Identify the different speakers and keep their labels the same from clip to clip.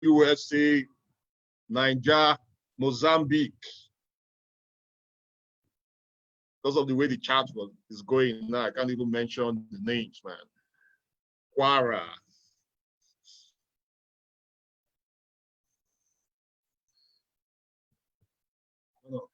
Speaker 1: USA, Niger, Mozambique. Because of the way the chat is going now, I can't even mention the names, man. Quara. No.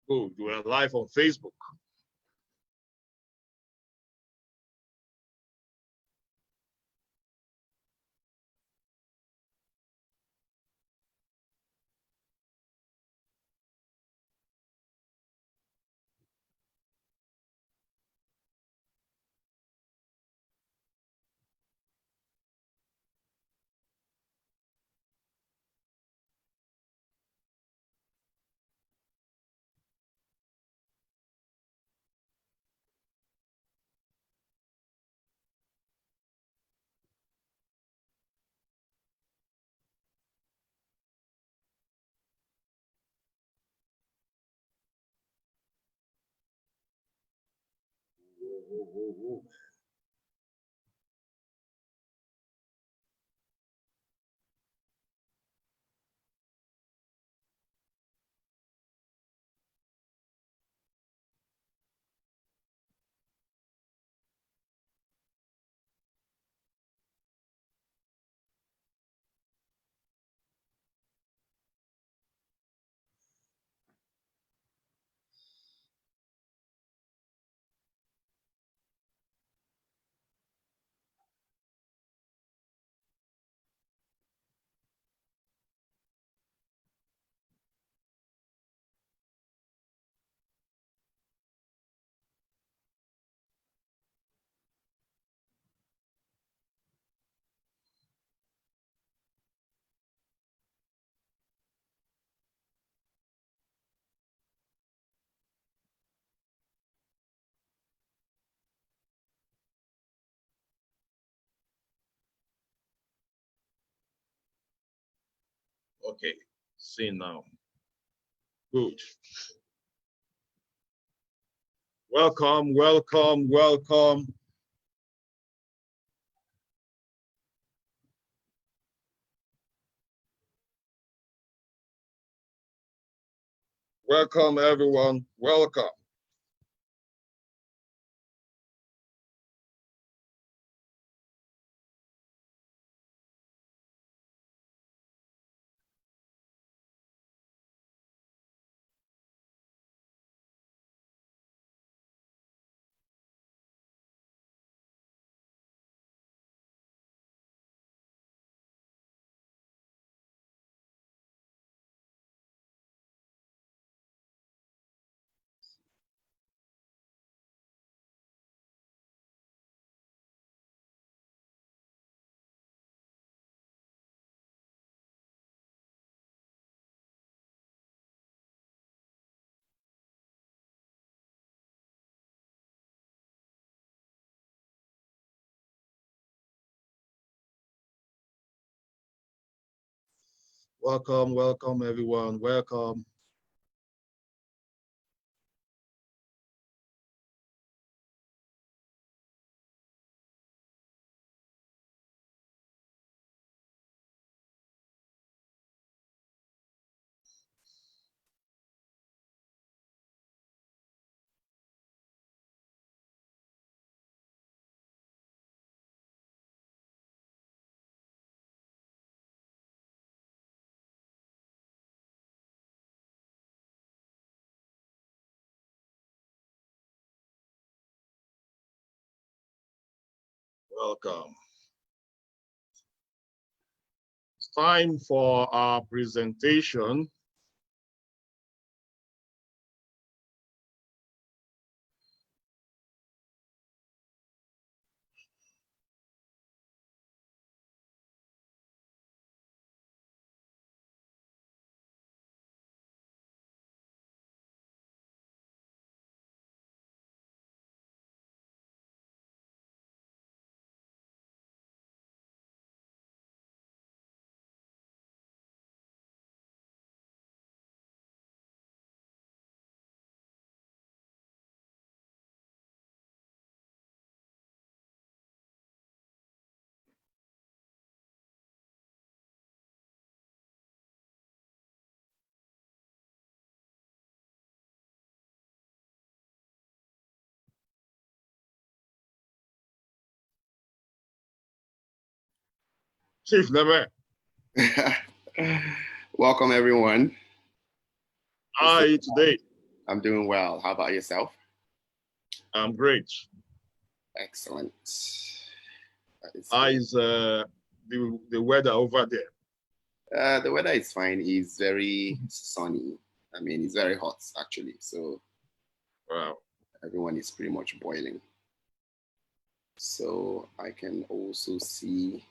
Speaker 1: Good. We're live on Facebook. Okay. See now. Good. Welcome, welcome, welcome. Welcome, everyone. Welcome. Welcome, welcome, everyone. Welcome. Welcome. It's time for our presentation. Chief Neme.
Speaker 2: Welcome, everyone.
Speaker 1: How are you today?
Speaker 2: I'm doing well. How about yourself?
Speaker 1: I'm great.
Speaker 2: Excellent.
Speaker 1: How is the weather over there?
Speaker 2: The weather is fine. It's very sunny. I mean, it's very hot, actually. So
Speaker 1: Wow.
Speaker 2: Everyone is pretty much boiling. So I can also see,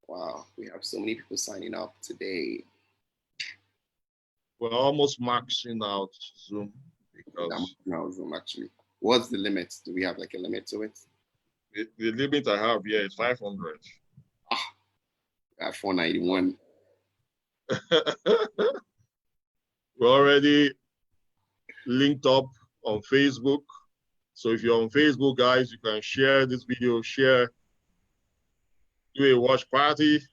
Speaker 2: wow, we have so many people signing up today.
Speaker 1: We're almost maxing out Zoom because
Speaker 2: no Zoom actually. What's the limit? Do we have like a limit to it?
Speaker 1: The limit I have here is 500.
Speaker 2: At 491.
Speaker 1: We're already linked up on Facebook. So if you're on Facebook, guys, you can share this video, do a watch party so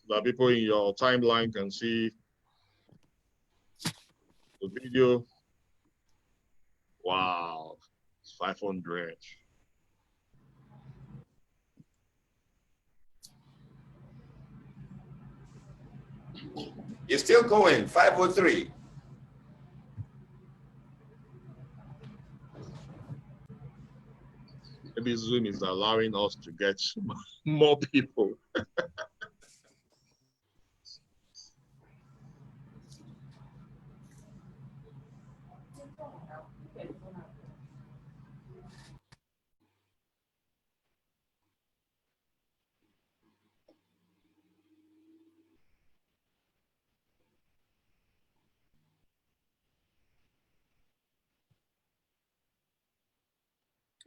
Speaker 1: that people in your timeline can see the video. Wow, it's 500.
Speaker 3: You're still going, 503.
Speaker 1: Maybe Zoom is allowing us to get more people.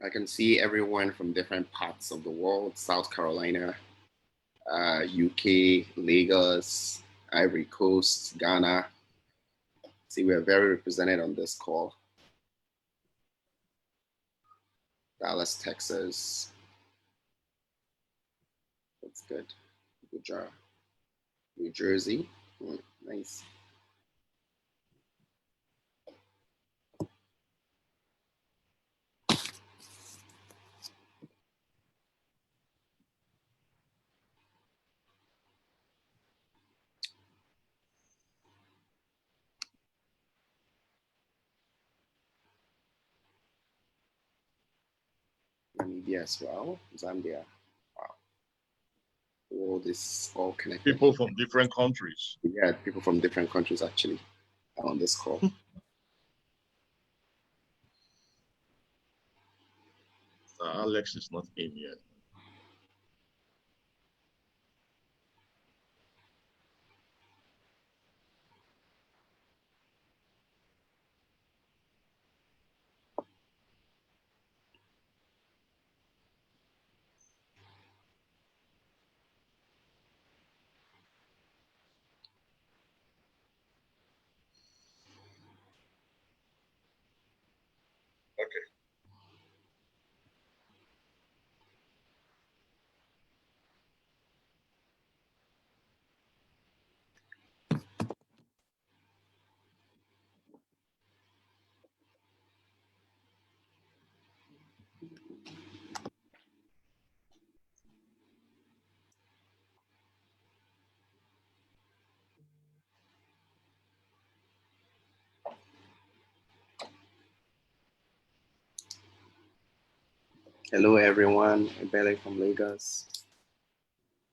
Speaker 2: I can see everyone from different parts of the world: South Carolina, UK, Lagos, Ivory Coast, Ghana. See, we're very represented on this call. Dallas, Texas. That's good. Good job. New Jersey. Nice. Namibia as well. Zambia. Wow. All this all connected.
Speaker 1: People from different countries.
Speaker 2: Yeah, people from different countries actually are on this call.
Speaker 1: Alex is not in yet. Okay.
Speaker 2: Hello, everyone. Ebele from Lagos.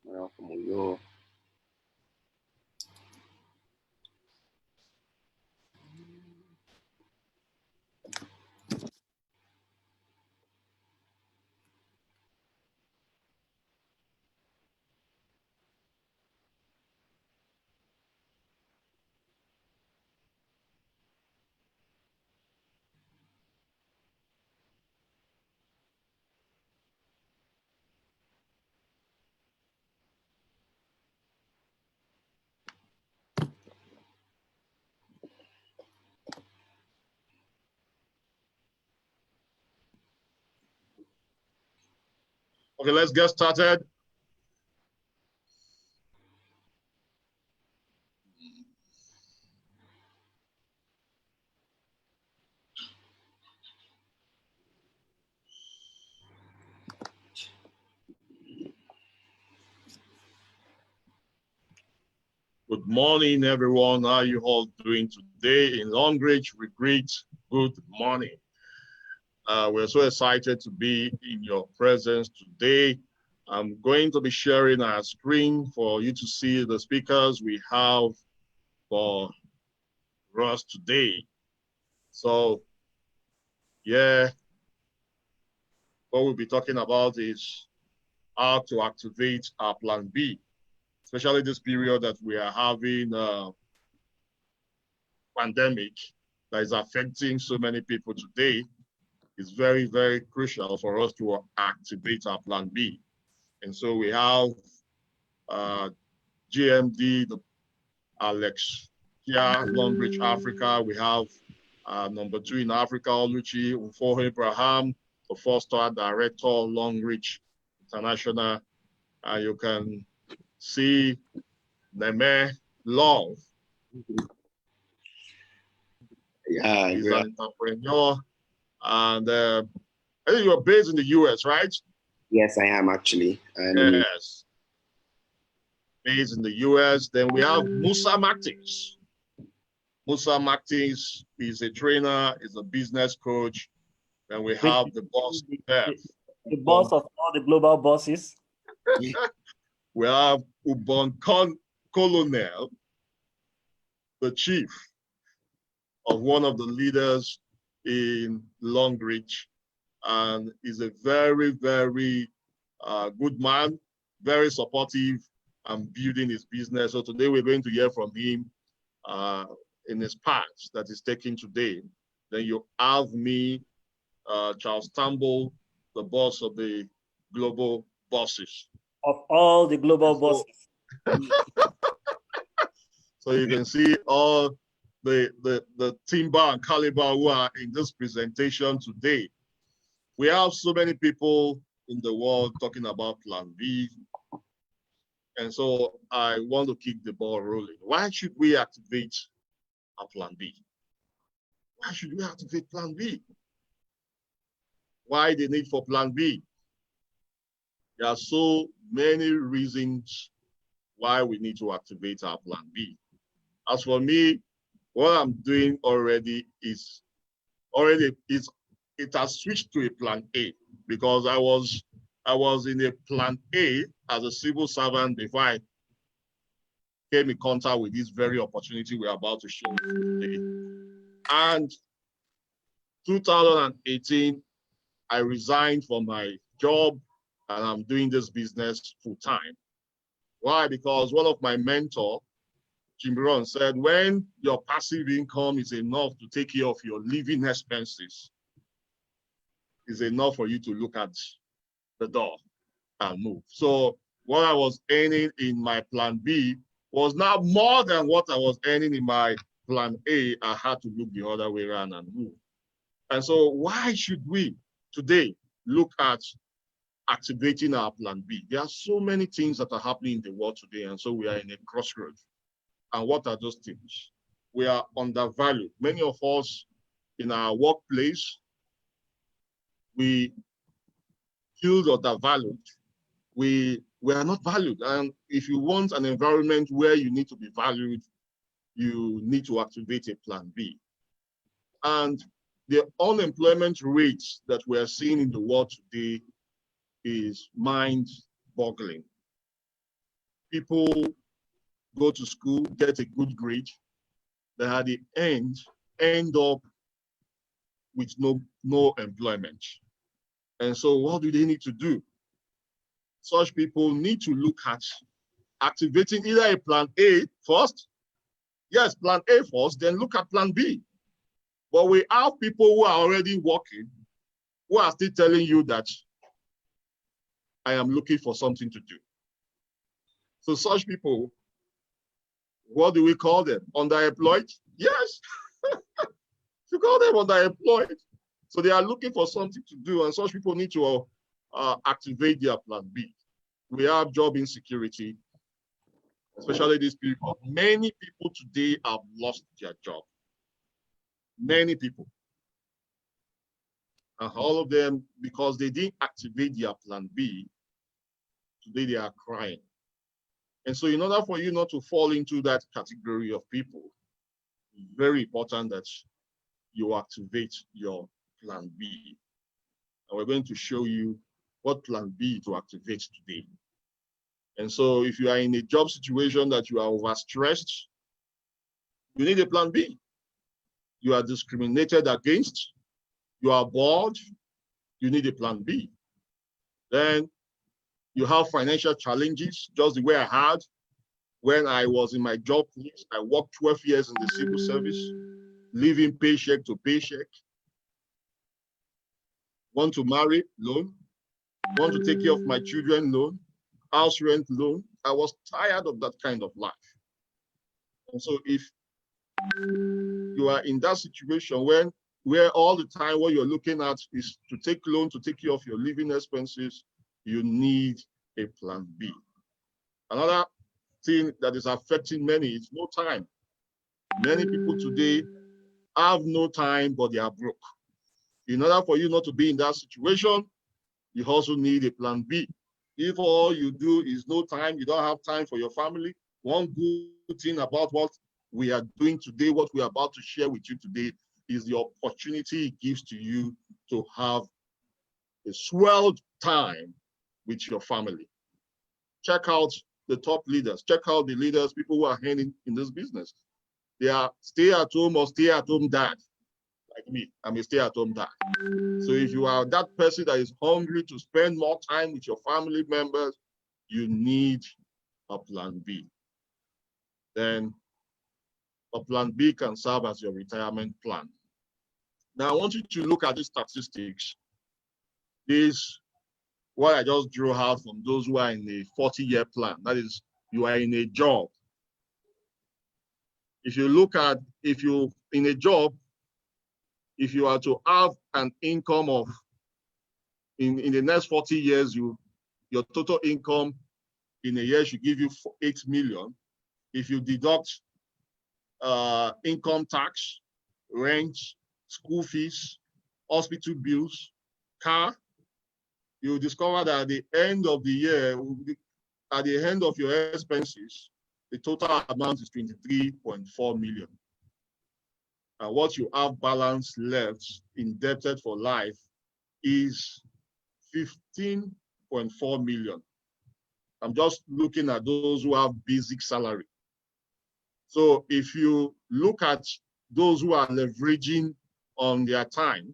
Speaker 2: Well, from Uyo.
Speaker 1: Okay, let's get started. Good morning, everyone. How are you all doing today? In Longreach, we greet good morning. We're so excited to be in your presence today. I'm going to be sharing our screen for you to see the speakers we have for us today. So, yeah, what we'll be talking about is how to activate our plan B, especially this period that we are having pandemic that is affecting so many people today. It's very, very crucial for us to activate our plan B. And so we have GMD, the Alex here, Longbridge, Africa. We have number 2 in Africa, Oluchi Ufo Abraham, the 4-star director, Longreach International. You can see Neme Love.
Speaker 2: Yeah,
Speaker 1: He's an entrepreneur. And I think you're based in the US, right?
Speaker 2: yes, I am actually.
Speaker 1: Yes. Based in the US. Then we have Musa Martins. Musa Martins is a trainer, is a business coach. And we have the boss,
Speaker 4: the boss of all the global bosses.
Speaker 1: We have Ubon Colonel, the chief of one of the leaders in Longreach, and is a very, very good man, very supportive and building his business. So today we're going to hear from him in his path that he's taking today. Then you have me, Charles Tamble, the boss of the global bosses.
Speaker 4: Of all the global bosses.
Speaker 1: So you can see all the timber and caliber who are in this presentation today. We have so many people in the world talking about Plan B. And so I want to keep the ball rolling. Why should we activate our Plan B? Why should we activate Plan B? Why the need for Plan B? There are so many reasons why we need to activate our Plan B. As for me, what I'm doing already is it has switched to a Plan A, because I was in a Plan A as a civil servant before I came in contact with this very opportunity we're about to show today. And 2018, I resigned from my job and I'm doing this business full time. Why? Because one of my mentors, Jim Brown, said, when your passive income is enough to take care of your living expenses, it's enough for you to look at the door and move. So what I was earning in my Plan B was now more than what I was earning in my Plan A. I had to look the other way around and move. And so why should we today look at activating our Plan B? There are so many things that are happening in the world today, and so we are in a crossroads. And what are those things? We are undervalued. Many of us in our workplace, we feel undervalued. We are not valued. And if you want an environment where you need to be valued, you need to activate a Plan B. And the unemployment rates that we are seeing in the world today is mind-boggling. People go to school, get a good grade, then at the end up with no employment. And so what do they need to do? Such people need to look at activating either a plan A first. Yes, plan A first, then look at plan B. But we have people who are already working, who are still telling you that I am looking for something to do. So such people, what do we call them? Underemployed? Yes. You call them underemployed. So they are looking for something to do, and such people need to activate their plan B. We have job insecurity, especially these people. Many people today have lost their job. Many people. And all of them, because they didn't activate their plan B, today they are crying. And so in order for you not to fall into that category of people, it's very important that you activate your plan B. And we're going to show you what plan B to activate today. And so if you are in a job situation that you are overstressed, you need a plan B. You are discriminated against, you are bored, you need a plan B. Then you have financial challenges, just the way I had when I was in my job place. I worked 12 years in the civil service, living paycheck to paycheck. Want to marry? Loan. Want to take care of my children? Loan. House rent? Loan. I was tired of that kind of life. And so if you are in that situation where all the time what you're looking at is to take loan to take care of your living expenses, you need a plan B. Another thing that is affecting many is no time. Many people today have no time, but they are broke. In order for you not to be in that situation, you also need a plan B. If all you do is no time, you don't have time for your family, one good thing about what we are doing today, what we are about to share with you today, is the opportunity it gives to you to have a swelled time with your family. Check out the top leaders. Check out the leaders, people who are handling in this business. They are stay-at-home or stay-at-home dad. Like me, I'm a stay-at-home dad. So if you are that person that is hungry to spend more time with your family members, you need a plan B. Then a plan B can serve as your retirement plan. Now I want you to look at these statistics. This what I just drew out from those who are in a 40-year plan. That is, you are in a job. If you look at, if you in a job, if you are to have an income of, in the next 40 years, your total income in a year should give you 8 million. If you deduct income tax, rent, school fees, hospital bills, car, you discover that at the end of the year, at the end of your expenses, the total amount is 23.4 million. And what you have balance left indebted for life is 15.4 million. I'm just looking at those who have basic salary. So if you look at those who are leveraging on their time,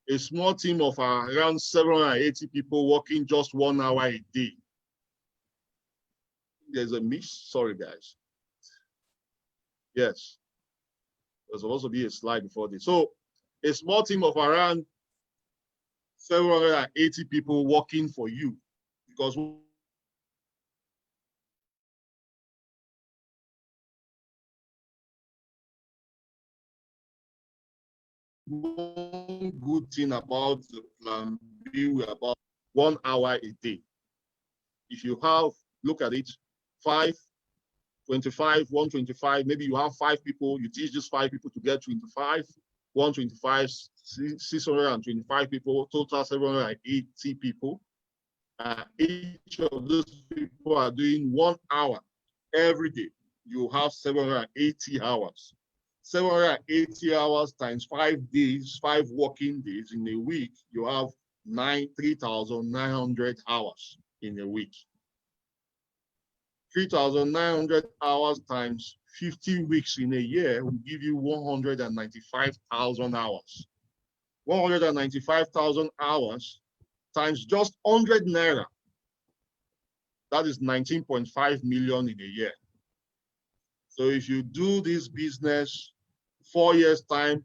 Speaker 1: a small team of around 780 people working just 1 hour a day. There's a miss, sorry guys. Yes, there's supposed to be a slide before this. So a small team of around 780 people working for you, because one good thing about the plan B, we're about 1 hour a day. If you have, look at it, 5, 25, 125, maybe you have 5 people, you teach these 5 people to get 25, 125, 625 people, total 780 people. Each of those people are doing 1 hour every day. You have 780 hours. 780 hours times 5 days, 5 working days in a week, you have 3,900 hours in a week. 3,900 hours times 50 weeks in a year will give you 195,000 hours. 195,000 hours times just 100 naira. That is 19.5 million in a year. So if you do this business 4 years time,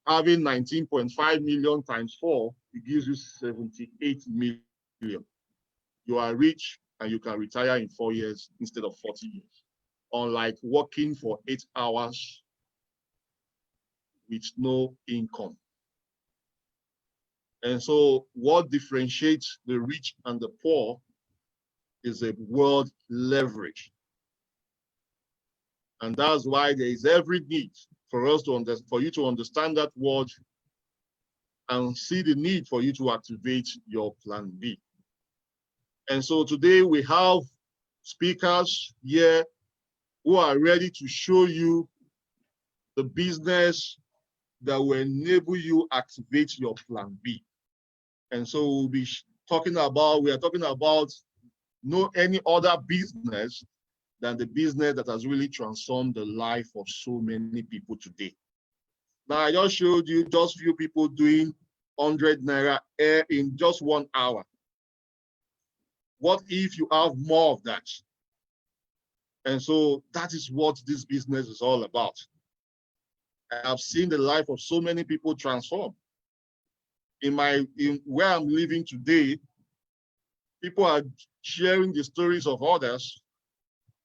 Speaker 1: having 19.5 million times 4, it gives you 78 million. You are rich and you can retire in 4 years instead of 40 years. Unlike working for 8 hours with no income. And so what differentiates the rich and the poor is a word leverage. And that's why there is every need for us to for you to understand that word and see the need for you to activate your plan B. And so today we have speakers here who are ready to show you the business that will enable you activate your plan B. And so we'll be talking about, we are talking about no any other business than the business that has really transformed the life of so many people today. Now, I just showed you just few people doing 100 naira in just 1 hour. What if you have more of that? And so that is what this business is all about. I have seen the life of so many people transform. In where I'm living today, people are sharing the stories of others.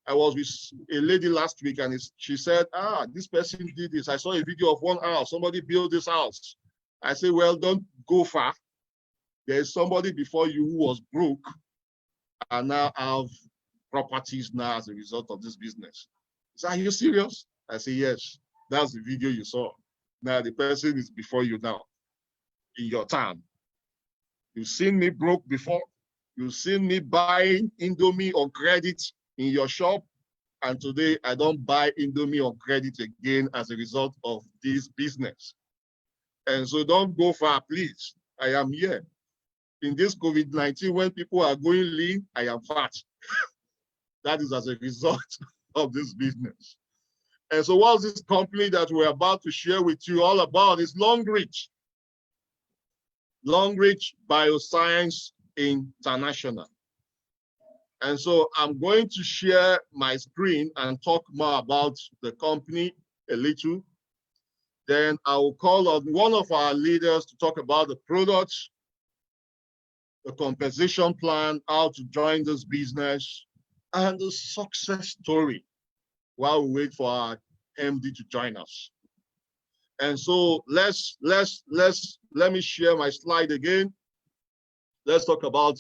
Speaker 1: I was with a lady last week and she said, this person did this. I saw a video of one house. Somebody built this house. I said, well, don't go far. There's somebody before you who was broke and now have properties now as a result of this business. He said, are you serious? I said, yes, that's the video you saw. Now the person is before you now in your town. You've seen me broke before. You've seen me buying Indomie on credit in your shop. And today I don't buy Indomie on credit again as a result of this business. And so don't go far, please. I am here. In this COVID-19, when people are going lean, I am fat. That is as a result of this business. And so what's this company that we're about to share with you all about is Long Reach. Long Reach Bioscience International. And so I'm going to share my screen and talk more about the company a little. Then I will call on one of our leaders to talk about the products, the compensation plan, how to join this business, and the success story while we wait for our MD to join us. And so let me share my slide again. Let's talk about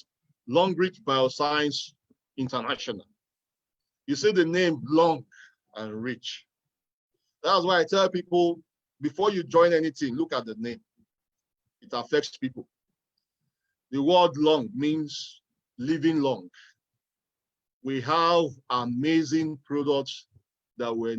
Speaker 1: Long Reach Bioscience International. You see the name Long and Rich. That's why I tell people, before you join anything, look at the name. It affects people. The word long means living long. We have amazing products that were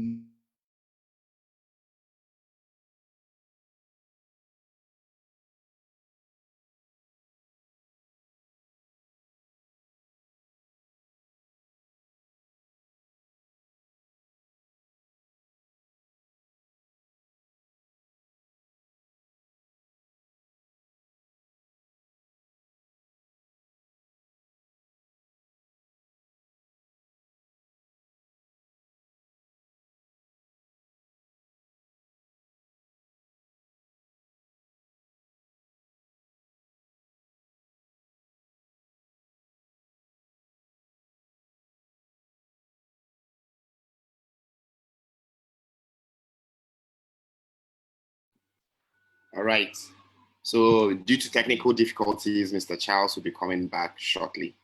Speaker 2: All right. So due to technical difficulties, Mr. Charles will be coming back shortly.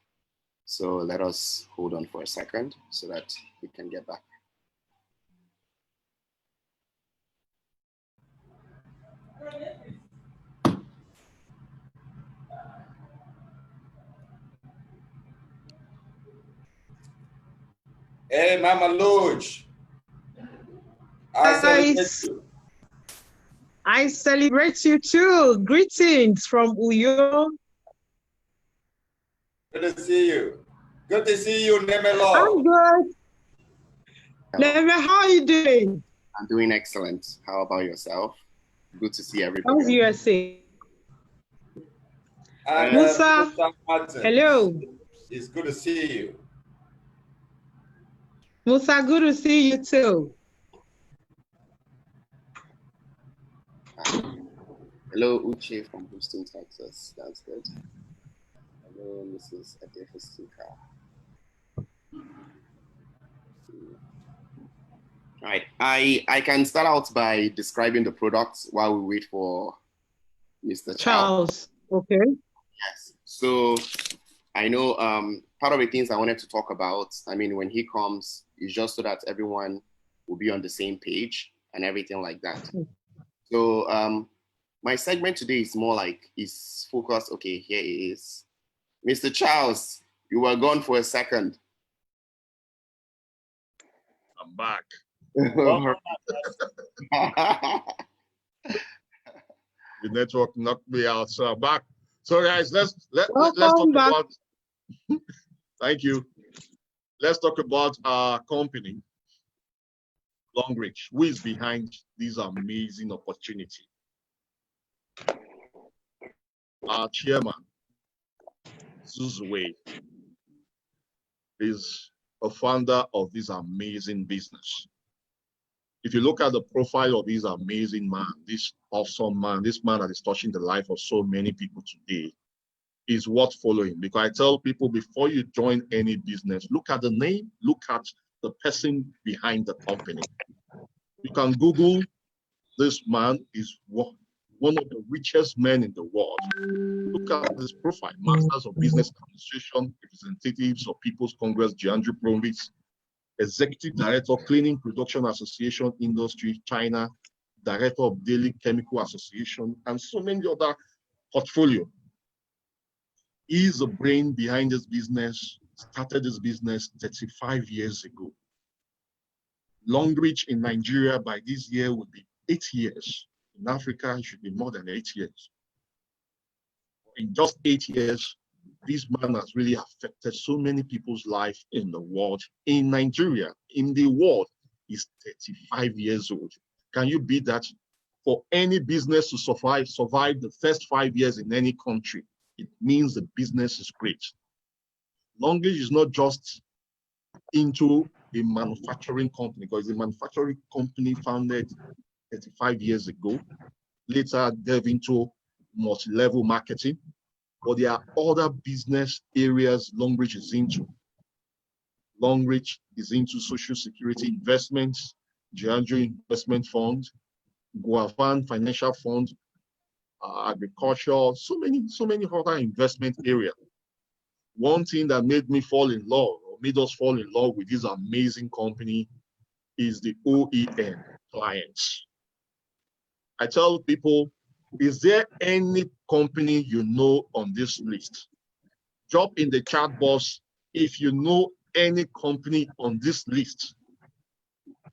Speaker 2: So let us hold on for a second so that we can get back.
Speaker 3: Hey, Mama Lodge. I celebrate you.
Speaker 5: I celebrate you too. Greetings from Uyo.
Speaker 3: Good to see you. Good to see you,
Speaker 5: I'm
Speaker 3: Nemelo.
Speaker 5: good.
Speaker 2: Hello.
Speaker 5: Neme, how are you doing?
Speaker 2: I'm doing excellent. How about yourself? Good to see
Speaker 5: How's
Speaker 2: everybody.
Speaker 5: USA?
Speaker 3: And
Speaker 5: Musa,
Speaker 3: Mr. Martin.
Speaker 5: hello.
Speaker 3: It's good to see you.
Speaker 5: Musa, good to see you too.
Speaker 2: Hello, Uche from Houston, Texas. That's good. Hello, Mrs. Adefasuka. All right. I can start out by describing the products while we wait for Mr. Charles.
Speaker 5: Okay.
Speaker 2: Yes. So I know part of the things I wanted to talk about, I mean, when he comes, is just so that everyone will be on the same page and everything like that. So my segment today is more like, is focused, okay, here it is. Mr. Charles, you were gone for a second.
Speaker 1: I'm back. The network knocked me out, so I'm back. So guys, let's talk
Speaker 5: back.
Speaker 1: about. Thank you. Let's talk about our company, Longreach. Who is behind this amazing opportunity? Our chairman, Zuzue, is a founder of this amazing business. If you look at the profile of this amazing man, this awesome man, this man that is touching the life of so many people today, is worth following. Because I tell people, before you join any business, look at the name, look at the person behind the company. You can Google, this man is one of the richest men in the world. Look at this profile: Masters of Business Administration, representatives of People's Congress, Giandri Province, Executive Director, Cleaning Production Association Industry, China, Director of Daily Chemical Association, and so many other portfolio. He's the brain behind this business, started this business 35 years ago. Longreach in Nigeria by this year will be 8 years. In Africa, it should be more than 8 years. In just 8 years, this man has really affected so many people's life in the world. In Nigeria, in the world, he's 35 years old. Can you beat that? For any business to survive the first 5 years in any country, it means the business is great. Longreach is not just into a manufacturing company, because it's a manufacturing company founded 35 years ago, later delve into multi-level marketing, but there are other business areas Longreach is into. Longreach is into social security investments, Giandri Investment Fund, Guafan Financial Fund, agriculture, so many other investment areas. One thing that made me fall in love, or made us fall in love with this amazing company, is the OEM clients. I tell people, is there any company you know on this list? Drop in the chat box if you know any company on this list.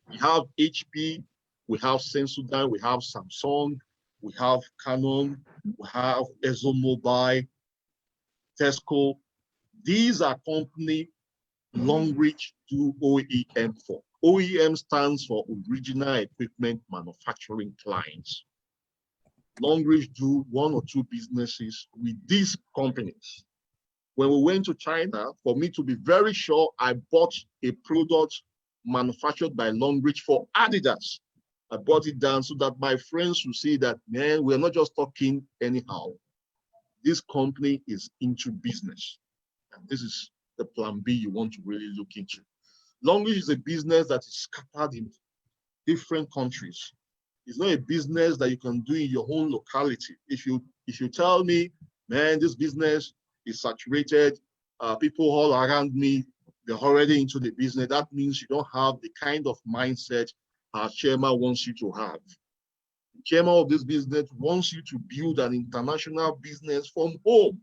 Speaker 1: We have HP, we have Sensodyne, we have Samsung, we have Canon, we have ExxonMobil, Tesco. These are companies Longreach do OEM for. OEM stands for Original Equipment Manufacturing Clients. Longreach do 1 or 2 businesses with these companies. When we went to China, for me to be very sure, I bought a product manufactured by Longreach for Adidas. I brought it down so that my friends will see that, man, we're not just talking anyhow. This company is into business. And this is the plan B you want to really look into. Longreach is a business that is scattered in different countries. It's not a business that you can do in your own locality. If you tell me, man, this business is saturated, people all around me, they're already into the business, that means you don't have the kind of mindset our chairman wants you to have. The chairman of this business wants you to build an international business from home.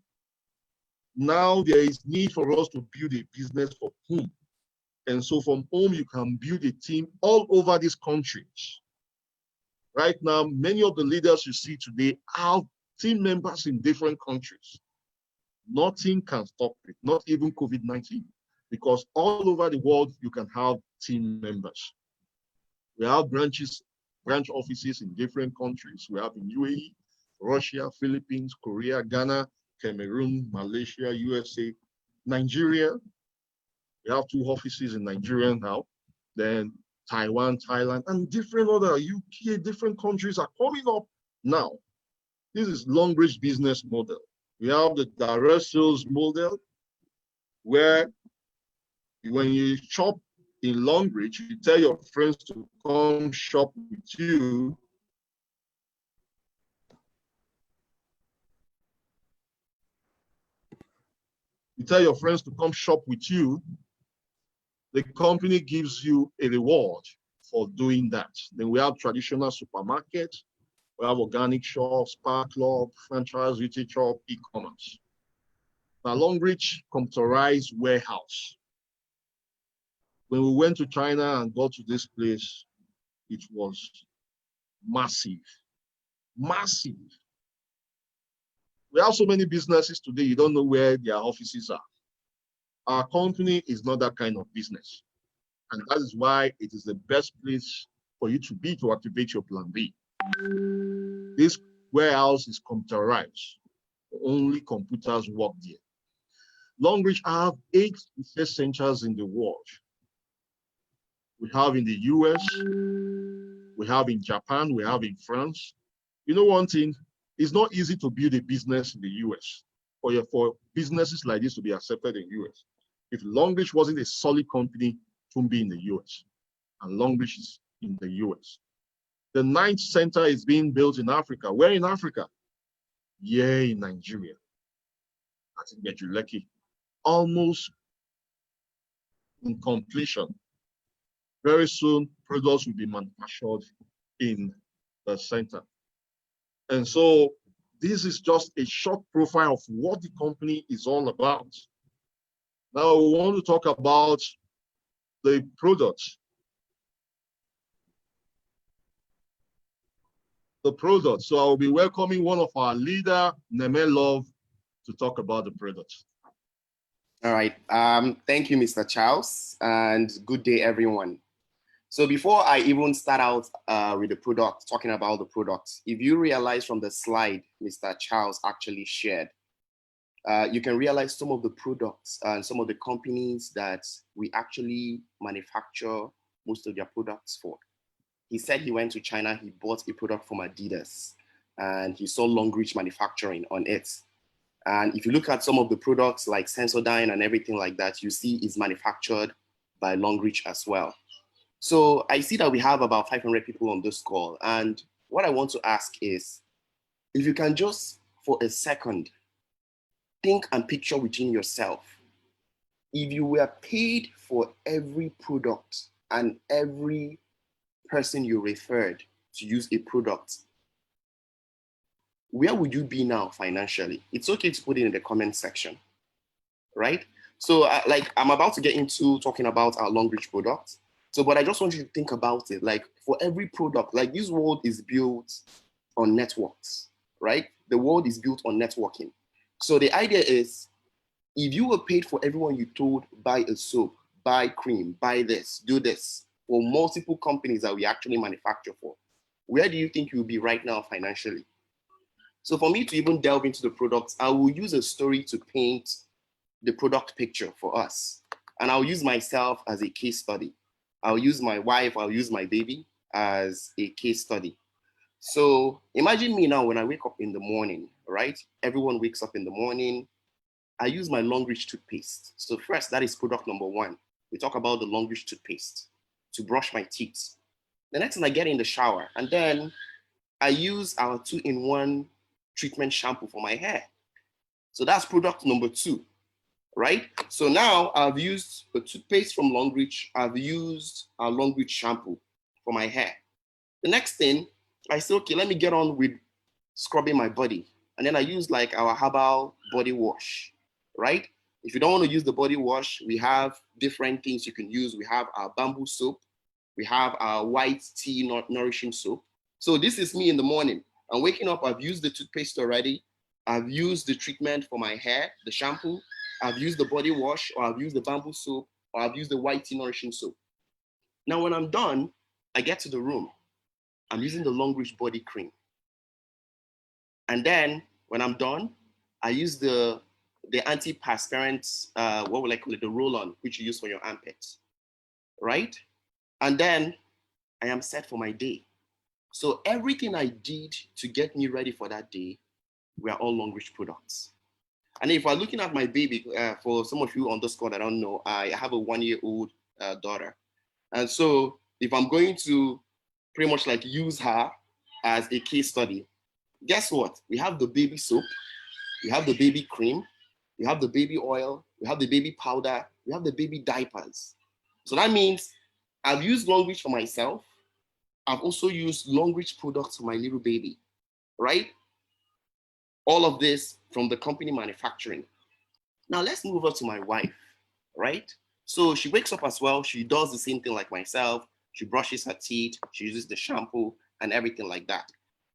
Speaker 1: Now there is need for us to build a business for whom? And so from home, you can build a team all over these countries. Right now, many of the leaders you see today have team members in different countries. Nothing can stop it, not even COVID-19, because all over the world, you can have team members. We have branch offices in different countries. We have in UAE, Russia, Philippines, Korea, Ghana, Cameroon, Malaysia, USA, Nigeria. We have 2 offices in Nigeria now. Then Taiwan, Thailand, and different other UK, different countries are coming up now. This is Longbridge business model. We have the direct sales model, where when you shop in Longbridge, you tell your friends to come shop with you. You tell your friends to come shop with you. The company gives you a reward for doing that. Then we have traditional supermarkets. We have organic shops, spa club, franchise retail shop, e-commerce. Now, Longbridge computerized warehouse. When we went to China and got to this place, it was massive, massive. We have so many businesses today, you don't know where their offices are. Our company is not that kind of business. And that is why it is the best place for you to be to activate your plan B. This warehouse is computerized. Only computers work there. Longbridge have 8 research centers in the world. We have in the US, we have in Japan, we have in France. You know one thing, it's not easy to build a business in the US for businesses like this to be accepted in the US. If Longbridge wasn't a solid company, it wouldn't be in the US. And Longbridge is in the US. The 9th center is being built in Africa. Where in Africa? Yeah, in Nigeria. That's in Gejuleki. Almost in completion. Very soon, products will be manufactured in the center. And so this is just a short profile of what the company is all about. Now we want to talk about the products. The product. So I will be welcoming one of our leader, Neme Love, to talk about the product.
Speaker 2: All right. Thank you, Mr. Charles, and good day, everyone. So before I even start out with the product, talking about the product, if you realize from the slide Mr. Charles actually shared, you can realize some of the products and some of the companies that we actually manufacture most of their products for. He said he went to China, he bought a product from Adidas, and he saw Longbridge manufacturing on it. And if you look at some of the products like Sensodyne and everything like that, you see it's manufactured by Longbridge as well. So I see that we have about 500 people on this call. And what I want to ask is, if you can just for a second, think and picture within yourself, if you were paid for every product and every person you referred to use a product, where would you be now financially? It's okay to put it in the comment section, right? So I'm about to get into talking about our Longbridge product. So, but I just want you to think about it. Like for every product, like this world is built on networks, right? The world is built on networking. So the idea is, if you were paid for everyone you told, buy a soap, buy cream, buy this, do this, for multiple companies that we actually manufacture for, where do you think you'll be right now financially? So for me to even delve into the products, I will use a story to paint the product picture for us. And I'll use myself as a case study. I'll use my wife, I'll use my baby as a case study. So imagine me now when I wake up in the morning, right? Everyone wakes up in the morning. I use my Longbridge toothpaste. So first, that is product number 1. We talk about the Longbridge toothpaste to brush my teeth. The next thing, I get in the shower, and then I use our 2-in-1 treatment shampoo for my hair. So that's product number 2, right? So now I've used a toothpaste from Longbridge. I've used our Longbridge shampoo for my hair. The next thing, I say, okay, let me get on with scrubbing my body. And then I use like our herbal body wash, right? If you don't want to use the body wash, we have different things you can use. We have our bamboo soap. We have our white tea nourishing soap. So this is me in the morning. I'm waking up, I've used the toothpaste already. I've used the treatment for my hair, the shampoo. I've used the body wash, or I've used the bamboo soap, or I've used the white tea nourishing soap. Now, when I'm done, I get to the room. I'm using the long reach body cream. And then when I'm done, I use the antiperspirant, what would I call it, the roll-on, which you use for your armpits, right? And then I am set for my day. So everything I did to get me ready for that day were all long reach products. And if we're looking at my baby, for some of you on this call that don't know, I have a 1-year-old daughter. And so if I'm going to pretty much like use her as a case study, guess what? We have the baby soap, we have the baby cream, we have the baby oil, we have the baby powder, we have the baby diapers. So that means I've used long reach for myself. I've also used long reach products for my little baby, right? All of this from the company manufacturing. Now let's move on to my wife, right? So she wakes up as well. She does the same thing like myself. She brushes her teeth. She uses the shampoo and everything like that.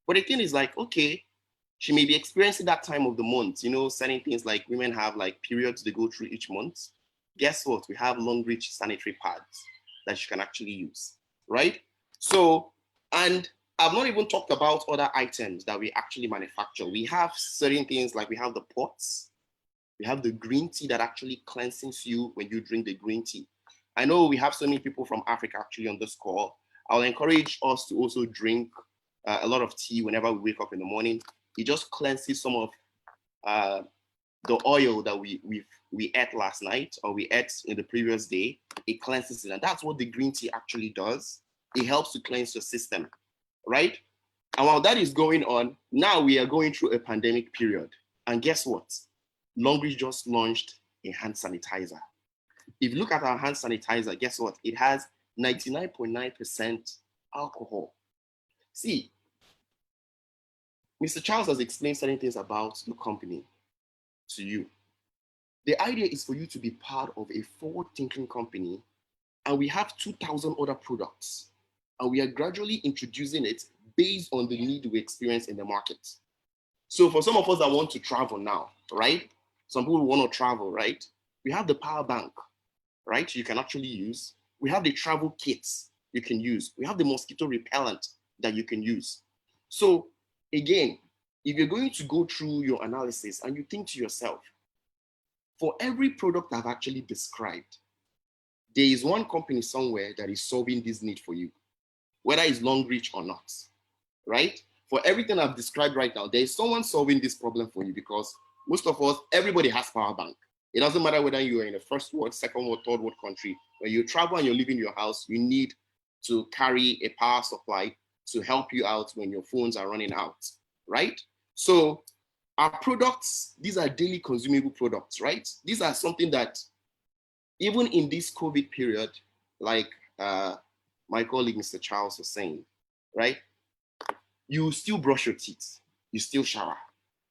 Speaker 2: But the thing is like, okay, she may be experiencing that time of the month, you know, certain things like women have like periods they go through each month. Guess what? We have long reach sanitary pads that she can actually use, right? So, and I've not even talked about other items that we actually manufacture. We have certain things like we have the pots, we have the green tea that actually cleanses you when you drink the green tea. I know we have so many people from Africa actually on this call. I'll encourage us to also drink a lot of tea whenever we wake up in the morning. It just cleanses some of the oil that we ate last night or we ate in the previous day. It cleanses it, and that's what the green tea actually does. It helps to cleanse your system, right? And while that is going on, now we are going through a pandemic period. And guess what? Longreach just launched a hand sanitizer. If you look at our hand sanitizer, guess what? It has 99.9% alcohol. See, Mr. Charles has explained certain things about the company to you. The idea is for you to be part of a forward-thinking company, and we have 2,000 other products, and we are gradually introducing it based on the need we experience in the market. So for some of us that want to travel now, right? Some people want to travel, right? We have the power bank, right? You can actually use. We have the travel kits you can use. We have the mosquito repellent that you can use. So again, if you're going to go through your analysis and you think to yourself, for every product I've actually described, there is one company somewhere that is solving this need for you, whether it's long reach or not, right? For everything I've described right now, there is someone solving this problem for you, because most of us, everybody has power bank. It doesn't matter whether you are in a first world, second world, third world country. When you travel and you're leaving your house, you need to carry a power supply to help you out when your phones are running out, right? So our products, these are daily consumable products, right? These are something that even in this COVID period, like my colleague, Mr. Charles, was saying, right? You still brush your teeth, you still shower.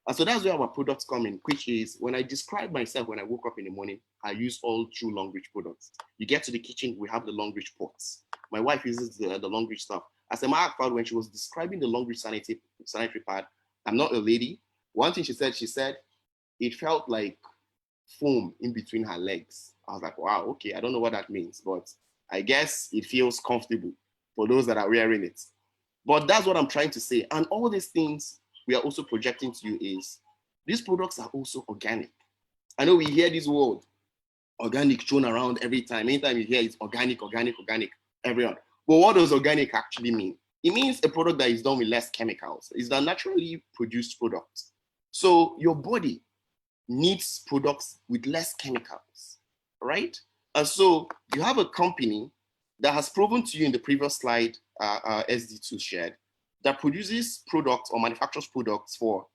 Speaker 2: And so that's where our products come in, which is when I describe myself when I woke up in the morning, I use all true long reach products. You get to the kitchen, we have the long reach pots. My wife uses the long reach stuff. As a matter of fact, when she was describing the long reach sanitary pad, I'm not a lady. One thing she said, it felt like foam in between her legs. I was like, wow, okay, I don't know what that means, but I guess it feels comfortable for those that are wearing it. But that's what I'm trying to say. And all these things we are also projecting to you is these products are also organic. I know we hear this word organic thrown around every time. Anytime you hear it's organic, everyone. But what does organic actually mean? It means a product that is done with less chemicals. It's a naturally produced product. So your body needs products with less chemicals, right? And so you have a company that has proven to you in the previous slide, SD2 shared, that produces products or manufactures products for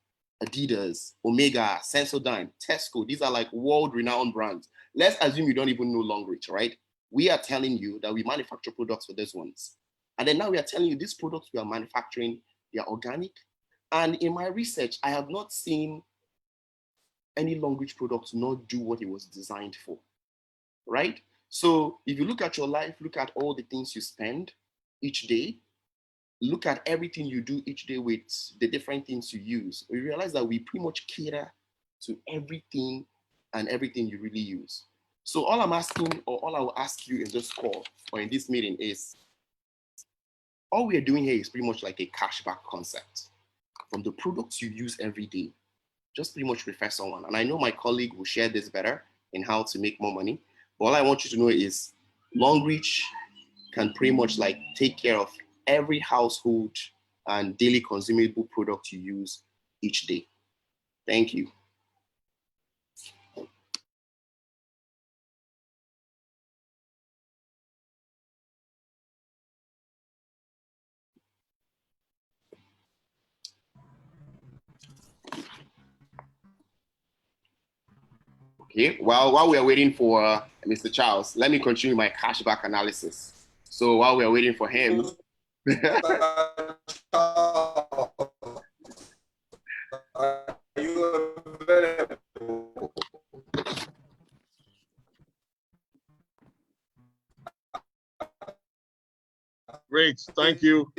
Speaker 2: Adidas, Omega, Sensodyne, Tesco. These are like world-renowned brands. Let's assume you don't even know Longreach, right? We are telling you that we manufacture products for these ones. And then now we are telling you these products we are manufacturing, they are organic. And in my research, I have not seen any long reach product to not do what it was designed for, right? So if you look at your life, look at all the things you spend each day, look at everything you do each day with the different things you use, you realize that we pretty much cater to everything and everything you really use. So all I'm asking, or all I will ask you in this call or in this meeting is, all we are doing here is pretty much like a cashback concept. From the products you use every day, just pretty much refer someone. And I know my colleague will share this better in how to make more money. But all I want you to know is long reach can pretty much like take care of every household and daily consumable product you use each day. Thank you. Okay, well, while we are waiting for Mr. Charles, let me continue my cashback analysis. So while we are waiting for him,
Speaker 3: Are you available?
Speaker 1: Great, thank you.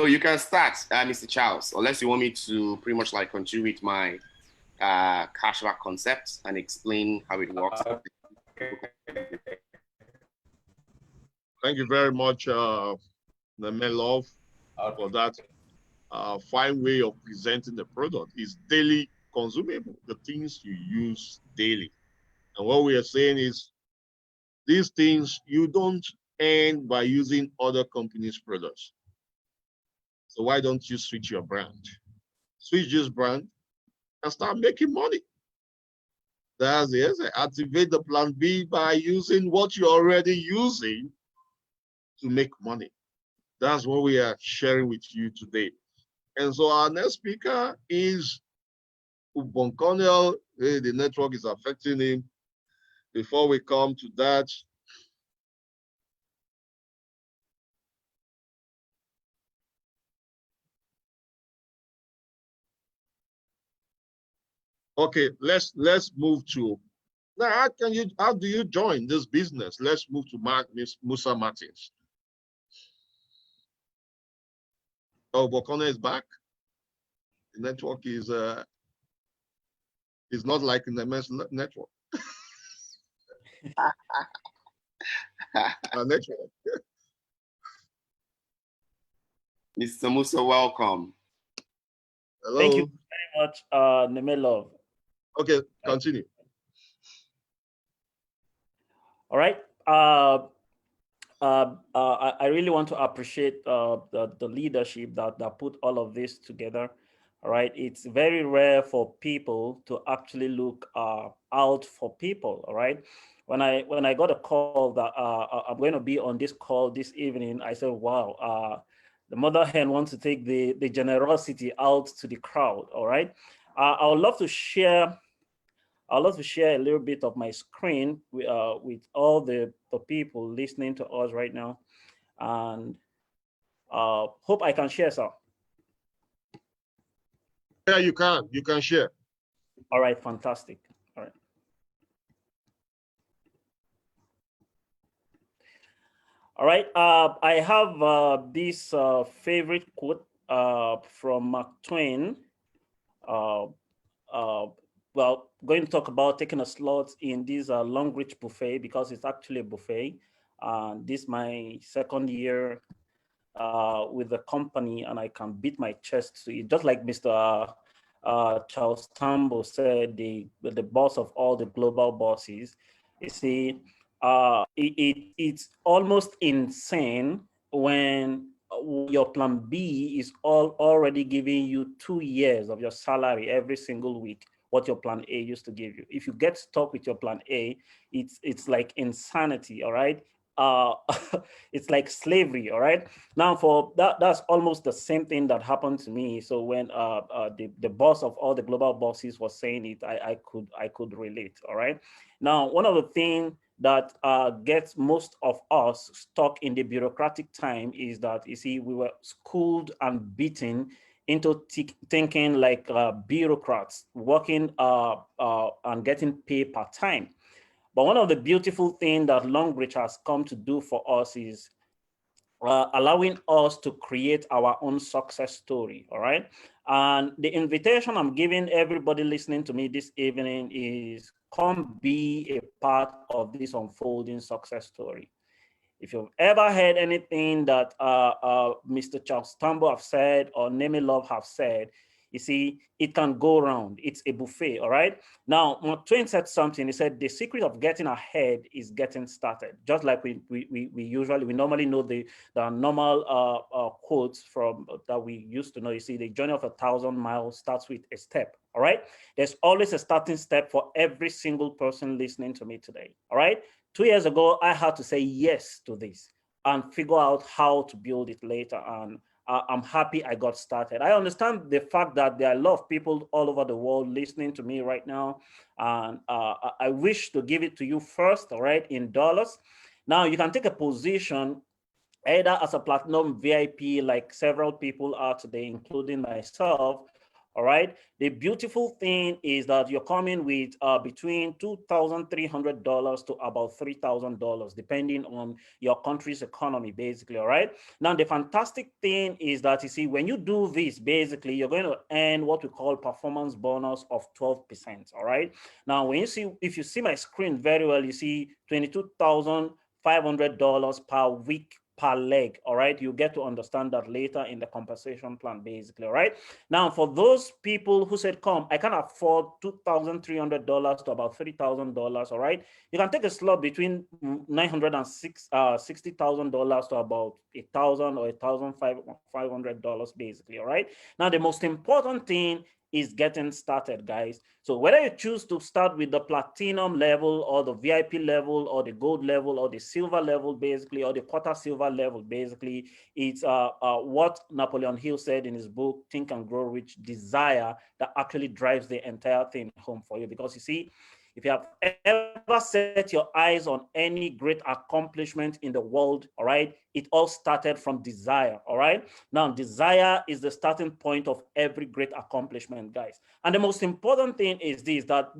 Speaker 2: so you can start, Mr. Charles, unless you want me to pretty much like continue with my cashback concept and explain how it works.
Speaker 1: Thank you very much, Love, for that fine way of presenting the product. Is daily consumable, the things you use daily. And what we are saying is, these things you don't earn by using other companies' products. So why don't you switch your brand? Switch this brand and start making money. That's it. Activate the plan B by using what you're already using to make money. That's what we are sharing with you today. And so our next speaker is Ubonkonel. The network is affecting him. Before we come to that, okay, let's move to now. How do you join this business? Let's move to Miss Musa Martins. Oh, Bokone is back. The network is not like in the MS network. Network.
Speaker 2: Mr. Musa, welcome.
Speaker 1: Hello.
Speaker 4: Thank you very much, Nemelov.
Speaker 1: Okay, continue.
Speaker 4: All right. I really want to appreciate the leadership that put all of this together. All right. It's very rare for people to actually look out for people. All right. When I got a call that I'm going to be on this call this evening, I said, wow, the mother hen wants to take the generosity out to the crowd. All right. I would love to share. I'd love to share a little bit of my screen with all the people listening to us right now, and hope I can share some.
Speaker 1: Yeah, you can share.
Speaker 4: All right, fantastic. All right. All right, I have this favorite quote from Mark Twain. Well, going to talk about taking a slot in this long reach buffet because it's actually a buffet. This is my second year with the company, and I can beat my chest to it. Just like Mr. Charles Tambo said, the boss of all the global bosses. You see, it's almost insane when your plan B is already giving you 2 years of your salary every single week, what your plan A used to give you. If you get stuck with your plan A, it's like insanity, all right? it's like slavery. All right. Now for that's almost the same thing that happened to me. So when the boss of all the global bosses was saying it, I could relate. All right. Now, one of the things that gets most of us stuck in the bureaucratic time is that, you see, we were schooled and beaten into thinking like bureaucrats, working and getting paid per time. But one of the beautiful things that Longreach has come to do for us is allowing us to create our own success story, all right? And the invitation I'm giving everybody listening to me this evening is come be a part of this unfolding success story. If you've ever heard anything that Mr. Charles Tambo have said or Nemi Love have said, you see, it can go around. It's a buffet, all right? Now, Mark Twain said something. He said, the secret of getting ahead is getting started. Just like we normally know the normal quotes from that we used to know. You see, the journey of 1,000 miles starts with a step, all right? There's always a starting step for every single person listening to me today, all right? 2 years ago, I had to say yes to this and figure out how to build it later. And I'm happy I got started. I understand the fact that there are a lot of people all over the world listening to me right now. And I wish to give it to you first, all right, in dollars. Now, you can take a position either as a platinum VIP, like several people are today, including myself. All right. The beautiful thing is that you're coming with between $2,300 to about $3,000, depending on your country's economy, basically. All right. Now, the fantastic thing is that, you see, when you do this, basically, you're going to earn what we call performance bonus of 12%. All right. Now, when you see, if you see my screen very well, you see $22,500 per week per leg, all right? You get to understand that later in the compensation plan, basically, all right? Now, for those people who said, come, I can afford $2,300 to about $3,000, all right? You can take a slot between $960,000 to about $1,000 or $1,500, basically, all right? Now, the most important thing is getting started, guys. So whether you choose to start with the platinum level or the VIP level or the gold level or the silver level, basically, or the quarter silver level, basically, it's what Napoleon Hill said in his book, Think and Grow Rich, desire that actually drives the entire thing home for you. Because you see, if you have ever set your eyes on any great accomplishment in the world, all right, it all started from desire, all right? Now, desire is the starting point of every great accomplishment, guys. And the most important thing is this, that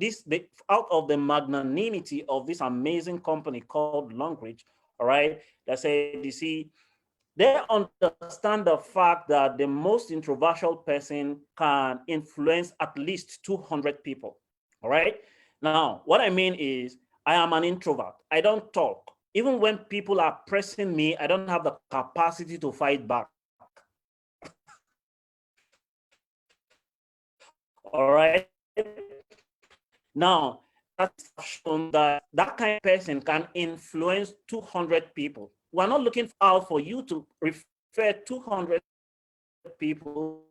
Speaker 4: out of the magnanimity of this amazing company called Longreach, all right, they said, you see, they understand the fact that the most introversial person can influence at least 200 people, all right? Now, what I mean is, I am an introvert. I don't talk. Even when people are pressing me, I don't have the capacity to fight back. All right. Now, that's shown that that kind of person can influence 200 people. We're not looking out for you to refer 200 people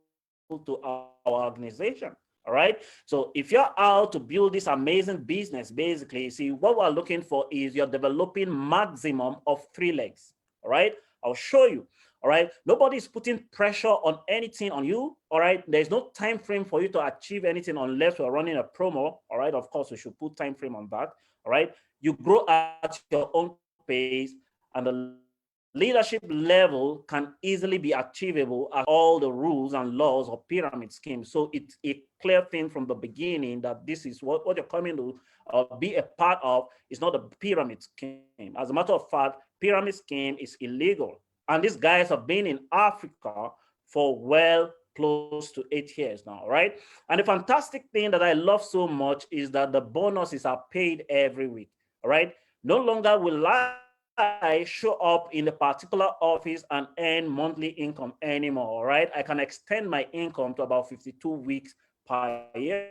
Speaker 4: to our organization. All right. So if you're out to build this amazing business, basically, see, what we're looking for is you're developing maximum of 3 legs. All right. I'll show you. All right. Nobody's putting pressure on anything on you. All right. There's no time frame for you to achieve anything unless we're running a promo. All right. Of course, we should put time frame on that. All right. You grow at your own pace, and the leadership level can easily be achievable as all the rules and laws of pyramid schemes. So it's a clear thing from the beginning that this is what you're coming to be a part of is not a pyramid scheme. As a matter of fact, pyramid scheme is illegal. And these guys have been in Africa for well close to 8 years now, right? And the fantastic thing that I love so much is that the bonuses are paid every week, all right? No longer will I show up in a particular office and earn monthly income anymore, all right? I can extend my income to about 52 weeks per year,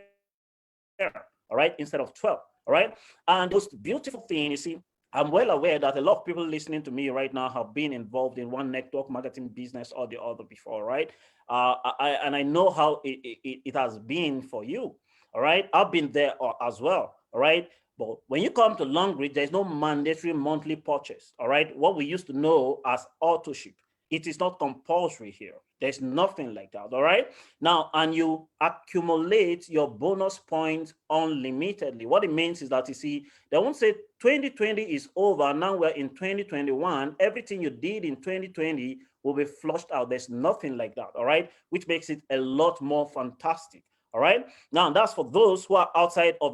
Speaker 4: all right, instead of 12, all right? And the most beautiful thing, you see, I'm well aware that a lot of people listening to me right now have been involved in one network marketing business or the other before, right? And I know how it has been for you, all right? I've been there as well, all right? But when you come to Long Reach, there's no mandatory monthly purchase, all right? What we used to know as auto ship. It is not compulsory here. There's nothing like that, all right? Now, and you accumulate your bonus points unlimitedly. What it means is that, you see, they won't say 2020 is over, now we're in 2021. Everything you did in 2020 will be flushed out. There's nothing like that, all right? Which makes it a lot more fantastic. All right. Now that's for those who are outside of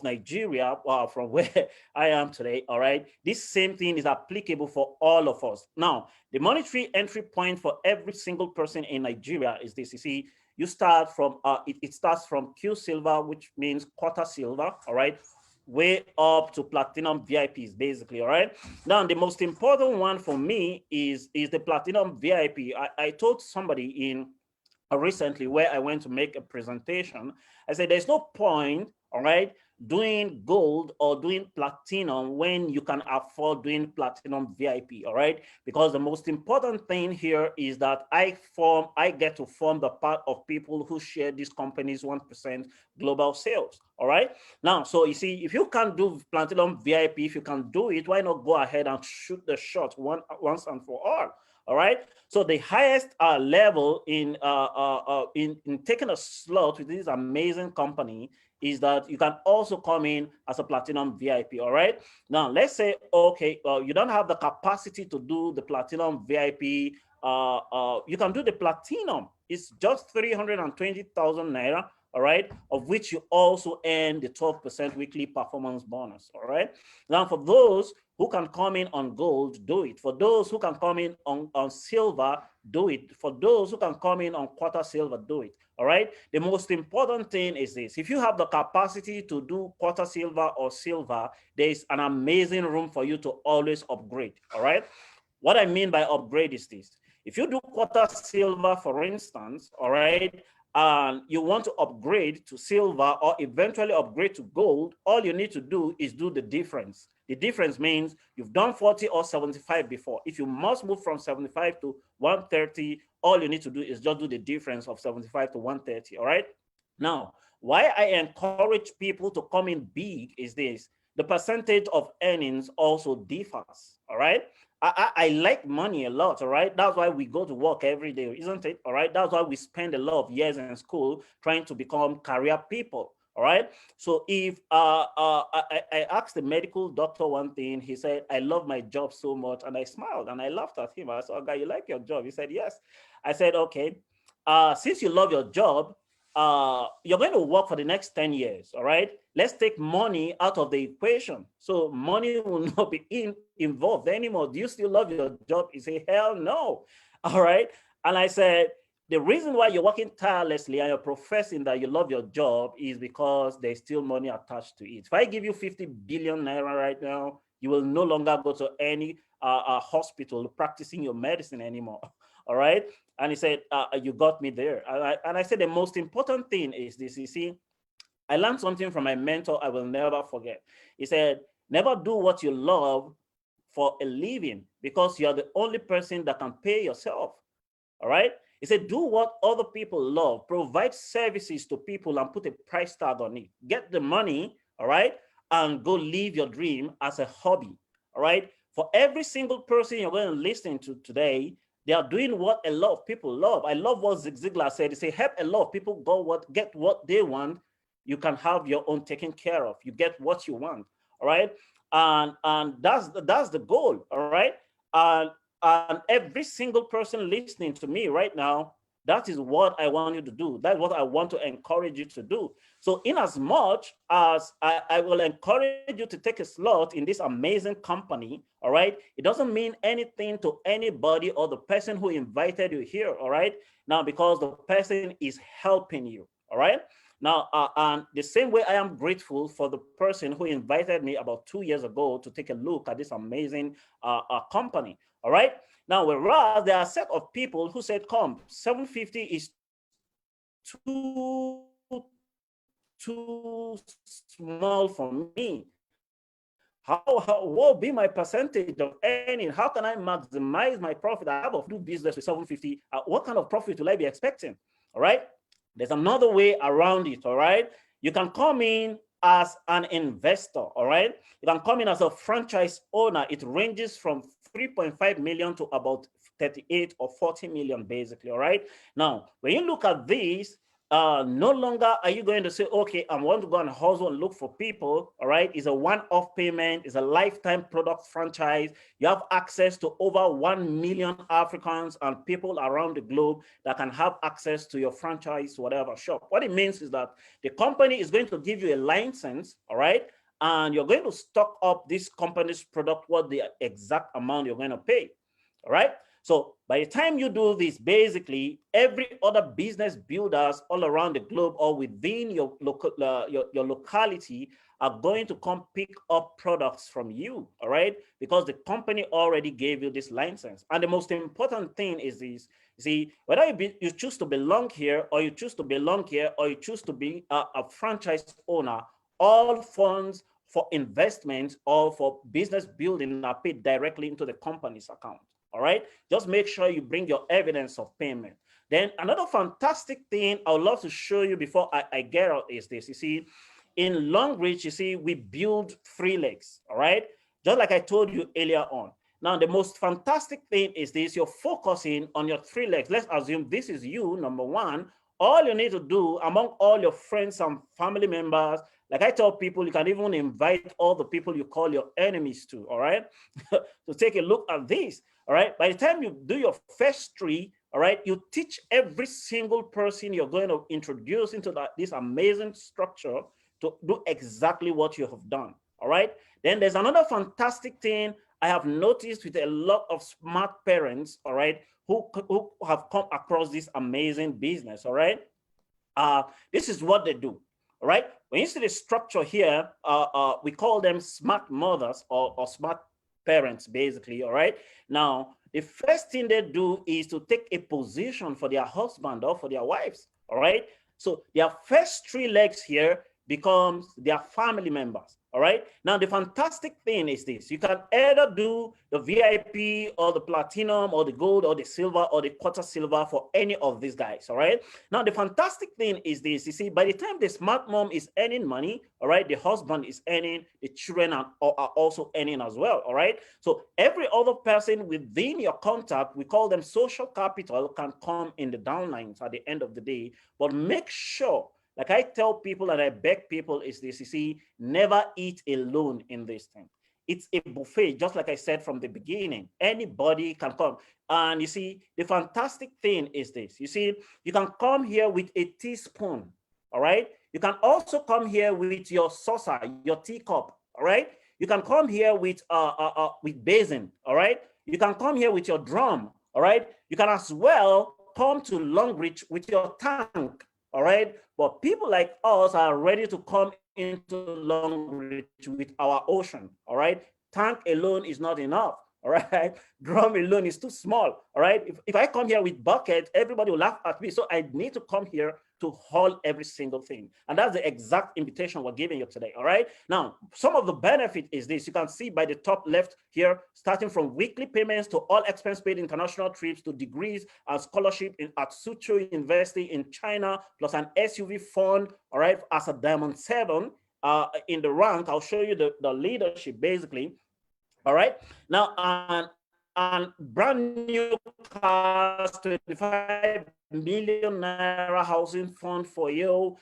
Speaker 4: Nigeria, from where I am today. All right. This same thing is applicable for all of us. Now, the monetary entry point for every single person in Nigeria is this. You see, you start from it starts from Q silver, which means quarter silver. All right. Way up to platinum VIPs, basically. All right. Now, the most important one for me is the platinum VIP. I told somebody in recently where I went to make a presentation, I said, there's no point, all right, doing gold or doing platinum when you can afford doing platinum VIP, all right? Because the most important thing here is that I get to form the part of people who share this company's 1% global sales, all right? Now, so you see, if you can't do platinum VIP, if you can do it, why not go ahead and shoot the shot once and for all? All right. So the highest level in taking a slot with this amazing company is that you can also come in as a platinum VIP. All right. Now let's say, okay, you don't have the capacity to do the platinum VIP. You can do the platinum. It's just 320,000 naira. All right, of which you also earn the 12% weekly performance bonus. All right. Now, for those who can come in on gold, do it. For those who can come in on silver, do it. For those who can come in on quarter silver, do it. All right. The most important thing is this: if you have the capacity to do quarter silver or silver, there is an amazing room for you to always upgrade. All right. What I mean by upgrade is this: if you do quarter silver, for instance, all right, and you want to upgrade to silver or eventually upgrade to gold, all you need to do is do the difference. The difference means you've done 40 or 75 before. If you must move from 75 to 130, all you need to do is just do the difference of 75 to 130, all right? Now, why I encourage people to come in big is this: the percentage of earnings also differs, all right? I like money a lot, all right? That's why we go to work every day, isn't it? All right. That's why we spend a lot of years in school trying to become career people, all right? So if I asked the medical doctor one thing, he said, I love my job so much. And I smiled and I laughed at him. I said, oh, guy, you like your job? He said, yes. I said, okay, since you love your job, you're going to work for the next 10 years, all right? Let's take money out of the equation. So money will not be involved anymore. Do you still love your job? He said, hell no, all right? And I said, the reason why you're working tirelessly and you're professing that you love your job is because there's still money attached to it. If I give you 50 billion naira right now, you will no longer go to any hospital practicing your medicine anymore, all right? And he said, you got me there. And I said, the most important thing is this: you see, I learned something from my mentor I will never forget. He said, never do what you love for a living, because you're the only person that can pay yourself, all right? He said, do what other people love, provide services to people and put a price tag on it. Get the money, all right? And go live your dream as a hobby, all right? For every single person you're going to listen to today, they are doing what a lot of people love. I love what Zig Ziglar said. He said, help a lot of people get what they want. You can have your own taken care of. You get what you want, all right? And that's the goal, all right? And every single person listening to me right now, that is what I want you to do. That's what I want to encourage you to do. So in as much as I will encourage you to take a slot in this amazing company, all right, it doesn't mean anything to anybody or the person who invited you here, all right? Now, because the person is helping you, all right? Now, and the same way I am grateful for the person who invited me about 2 years ago to take a look at this amazing company, all right? Now, whereas there are a set of people who said, come, 750 is too small for me. What will be my percentage of earning? How can I maximize my profit? I have to do business with 750. What kind of profit will I be expecting? All right. There's another way around it. All right. You can come in as an investor, all right? You can come in as a franchise owner. It ranges from 3.5 million to about 38 or 40 million, basically, all right? Now, when you look at these, no longer are you going to say, okay, I want to go and hustle and look for people, all right? It's a one-off payment, it's a lifetime product franchise. You have access to over 1 million Africans and people around the globe that can have access to your franchise, whatever shop. What it means is that the company is going to give you a license, all right? And you're going to stock up this company's product, what the exact amount you're going to pay, all right? So by the time you do this, basically every other business builders all around the globe or within your locality are going to come pick up products from you, all right? Because the company already gave you this license. And the most important thing is this, see, whether you choose to belong here or you choose to belong here or you choose to be a franchise owner, all funds for investment or for business building are paid directly into the company's account. All right, just make sure you bring your evidence of payment. Then another fantastic thing I would love to show you before I get out is this. You see, in Long Reach, you see, we build 3 legs, all right? Just like I told you earlier on. Now, the most fantastic thing is this, you're focusing on your 3 legs. Let's assume this is you, number 1. All you need to do among all your friends and family members, like I tell people, you can even invite all the people you call your enemies to, all right? To take a look at this, all right? By the time you do your first 3, all right, you teach every single person you're going to introduce into this amazing structure to do exactly what you have done, all right? Then there's another fantastic thing I have noticed with a lot of smart parents, all right, who have come across this amazing business, all right? This is what they do, all right? When you see the structure here, we call them smart mothers or smart parents, basically, all right? Now, the first thing they do is to take a position for their husband or for their wives, all right? So their first 3 legs here becomes their family members, all right? Now, the fantastic thing is this. You can either do the VIP or the platinum or the gold or the silver or the quarter silver for any of these guys, all right? Now, the fantastic thing is this. You see, by the time the smart mom is earning money, all right, the husband is earning, the children are also earning as well, all right? So every other person within your contact, we call them social capital, can come in the downlines at the end of the day, but make sure, like I tell people and I beg people is this, you see, never eat alone in this thing. It's a buffet, just like I said from the beginning. Anybody can come. And you see, the fantastic thing is this. You see, you can come here with a teaspoon, all right? You can also come here with your saucer, your teacup, all right? You can come here with basin, all right? You can come here with your drum, all right? You can as well come to Long Reach with your tank, all right? But people like us are ready to come into Long Reach with our ocean, all right? Tank alone is not enough, all right? Drum alone is too small, all right? If I come here with bucket, everybody will laugh at me. So I need to come here to haul every single thing. And that's the exact invitation we're giving you today, all right? Now, some of the benefit is this. You can see by the top left here, starting from weekly payments to all expense paid international trips to degrees and scholarship at Suzhou University in China, plus an SUV fund, all right, as a Diamond 7 in the rank. I'll show you the leadership, basically, all right? Now, and brand new cars, 25 million naira housing fund for you.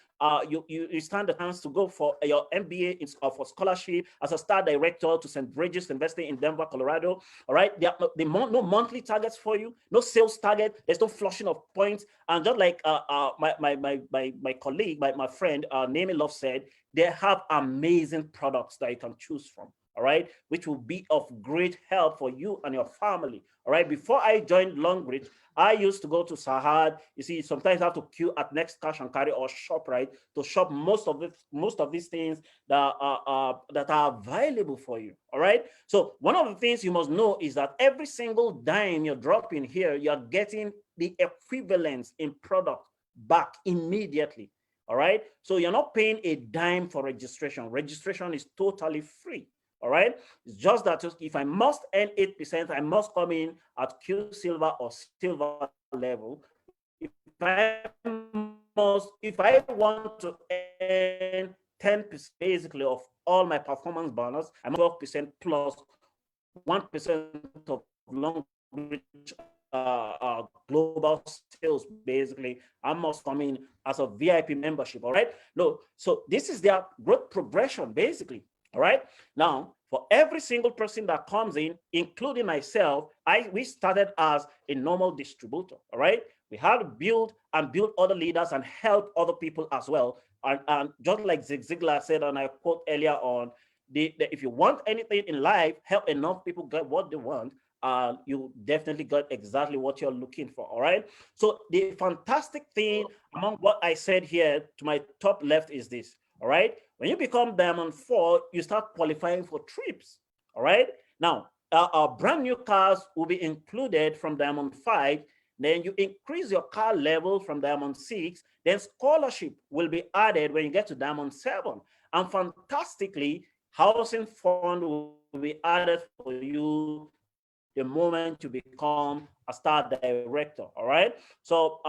Speaker 4: You stand the chance to go for your MBA for scholarship as a star director to St. Bridges University in Denver, Colorado. All right, there are no monthly targets for you, no sales target. There's no flushing of points. And just like my colleague, my friend, Name Love said, they have amazing products that you can choose from, all right, which will be of great help for you and your family, all right? Before I joined Long Reach, I used to go to Sahad. You see, sometimes I have to queue at Next Cash and Carry or ShopRite to shop most of these things that are available for you, all right? So one of the things you must know is that every single dime you're dropping here, you're getting the equivalence in product back immediately. All right, so you're not paying a dime for registration. Registration is totally free. All right, it's just that if I must earn 8%, I must come in at Q Silver or Silver level. If I want to earn 10% basically of all my performance bonus. I'm 12% plus 1% of long reach global sales. Basically, I must come in as a VIP membership. All right. No, so this is their growth progression, basically. All right. Now, for every single person that comes in, including myself, we started as a normal distributor. All right. We had to build other leaders and help other people as well. And just like Zig Ziglar said, and I quote earlier on, if you want anything in life, help enough people get what they want, you definitely got exactly what you're looking for. All right. So the fantastic thing among what I said here to my top left is this. All right. When you become Diamond 4, you start qualifying for trips. All right. Now, brand new cars will be included from Diamond 5. Then you increase your car level from Diamond 6. Then scholarship will be added when you get to Diamond 7. And fantastically, housing fund will be added for you the moment you become a star director. All right. So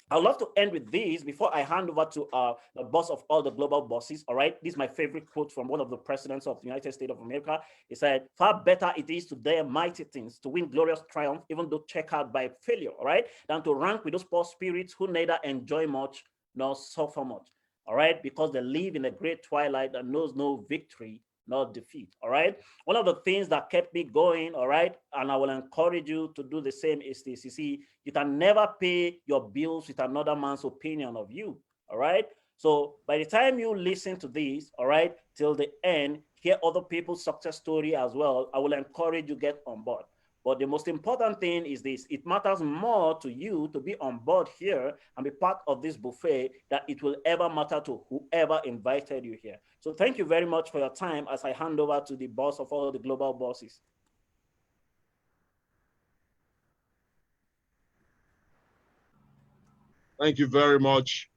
Speaker 4: I'd love to end with this before I hand over to the boss of all the global bosses. All right. This is my favorite quote from one of the presidents of the United States of America. He said, "Far better it is to dare mighty things, to win glorious triumph, even though checkered by failure, all right, than to rank with those poor spirits who neither enjoy much nor suffer much." All right. Because they live in a great twilight that knows no victory not defeat. All right. One of the things that kept me going, all right, and I will encourage you to do the same is this. You see, you can never pay your bills with another man's opinion of you. All right. So by the time you listen to this, all right, till the end, hear other people's success story as well, I will encourage you to get on board. But the most important thing is this: it matters more to you to be on board here and be part of this buffet than it will ever matter to whoever invited you here. So thank you very much for your time as I hand over to the boss of all the global bosses.
Speaker 1: Thank you very much,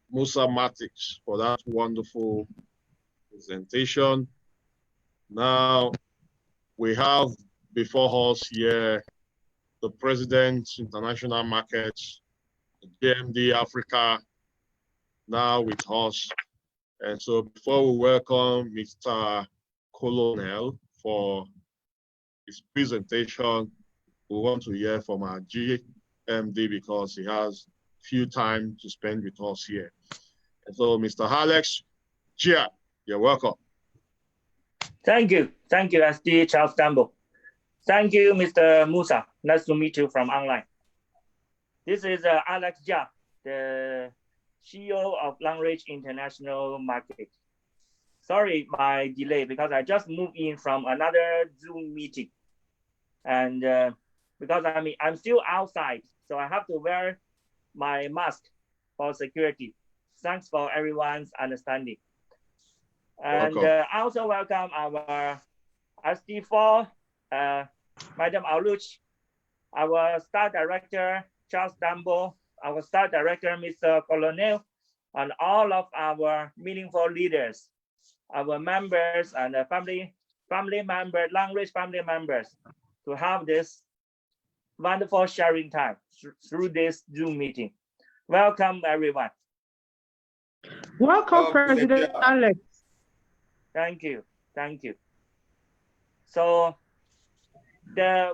Speaker 1: Musa Matix, for that wonderful presentation. Now we have before us here the President, International Markets, JMD Africa, now with us. And so before we welcome Mr. Colonel for his presentation, we want to hear from our GMD because he has few time to spend with us here. And so Mr. Alex Chia, you're welcome.
Speaker 6: Thank you, SD Charles Gamble. Thank you, Mr. Musa. Nice to meet you from online. This is Alex Jia, the CEO of Langridge International Market. Sorry, my delay because I just moved in from another Zoom meeting, and because I'm still outside, so I have to wear my mask for security. Thanks for everyone's understanding. And I also welcome our SD4, Madam Aluch, our Star Director, Charles Dambo, our Star Director, Mr. Colonel, and all of our meaningful leaders, our members and family members, Langridge family members, to have this wonderful sharing time through this Zoom meeting. Welcome, everyone.
Speaker 5: Welcome, President Alex.
Speaker 6: Thank you. So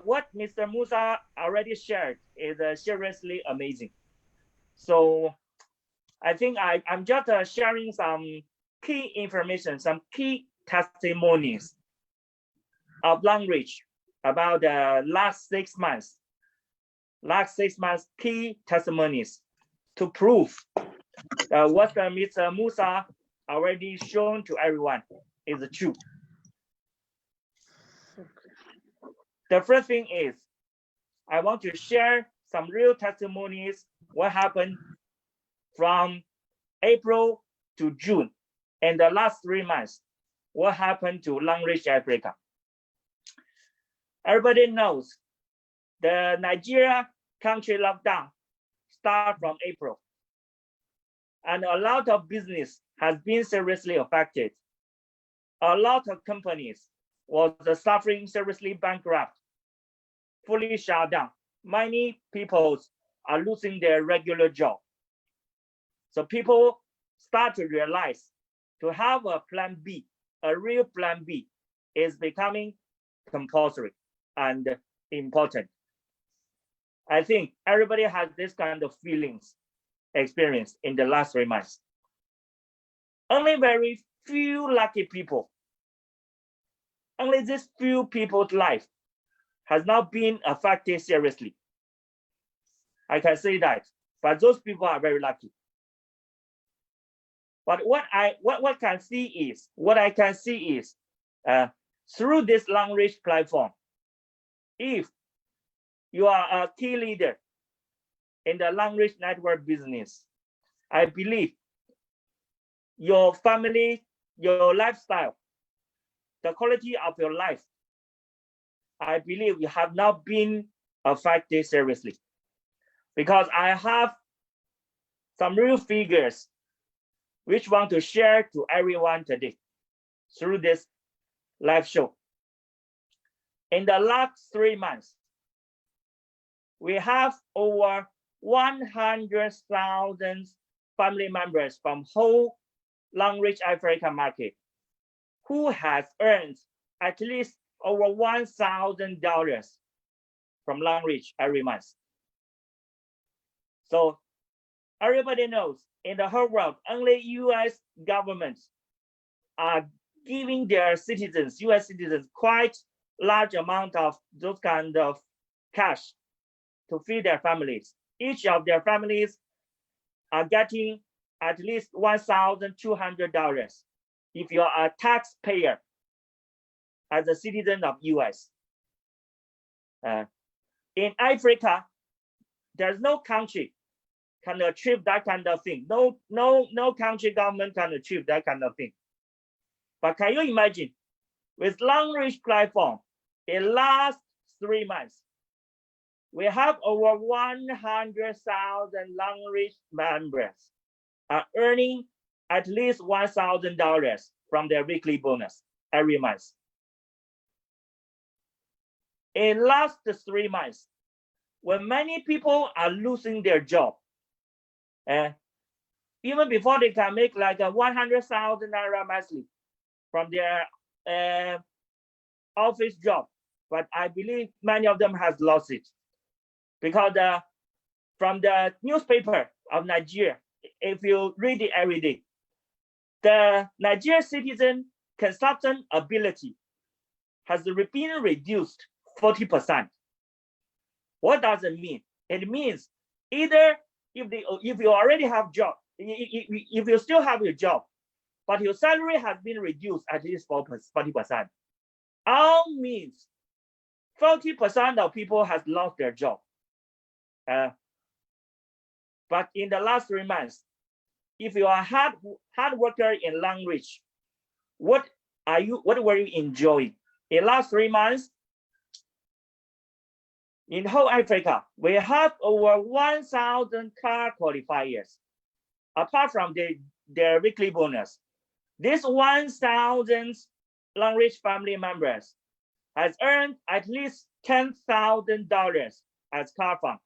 Speaker 6: what Mr. Musa already shared is seriously amazing. So I think I'm just sharing some key information, some key testimonies of Langridge about the last 6 months. Last 6 months key testimonies to prove what Mr. Musa already shown to everyone is true. The first thing is, I want to share some real testimonies, what happened from April to June, and the last 3 months, what happened to Langridge Africa. Everybody knows the Nigeria country lockdown started from April, and a lot of business has been seriously affected. A lot of companies was suffering seriously bankrupt, fully shut down. Many people are losing their regular job. So people start to realize to have a plan B, a real plan B, is becoming compulsory and important. I think everybody has this kind of feelings experienced in the last 3 months. Only very few lucky people, only these few people's life has not been affected seriously. I can say that, but those people are very lucky. But what I can see is, through this long-reach platform, if you are a key leader in the long-reach network business, I believe your family, your lifestyle, the quality of your life, I believe you have not been affected seriously. Because I have some real figures which I want to share to everyone today through this live show. In the last 3 months, we have over 100,000 family members from whole long-reach Africa market who has earned at least over $1,000 from long-reach every month. So everybody knows in the whole world, only US governments are giving their citizens, US citizens, quite large amount of those kind of cash to feed their families. Each of their families are getting at least $1,200 if you are a taxpayer as a citizen of US. In Africa, there's no country can achieve that kind of thing. No country government can achieve that kind of thing. But can you imagine, with long-reach platform, in last 3 months, we have over 100,000 long-reach members are earning at least $1,000 from their weekly bonus every month. In last 3 months, when many people are losing their job, even before they can make like a 100,000 naira monthly from their office job, but I believe many of them has lost it because from the newspaper of Nigeria, if you read it every day, the Nigerian citizen consumption ability has been reduced 40%. What does it mean? It means either if you already have job, if you still have your job, but your salary has been reduced at least 40%, all means 40% of people has lost their job. But in the last 3 months, if you are hard worker in long-reach, what were you enjoying? In the last 3 months, in whole Africa, we have over 1,000 car qualifiers. Apart from their weekly bonus, this 1,000 long-reach family members has earned at least $10,000 as car fund.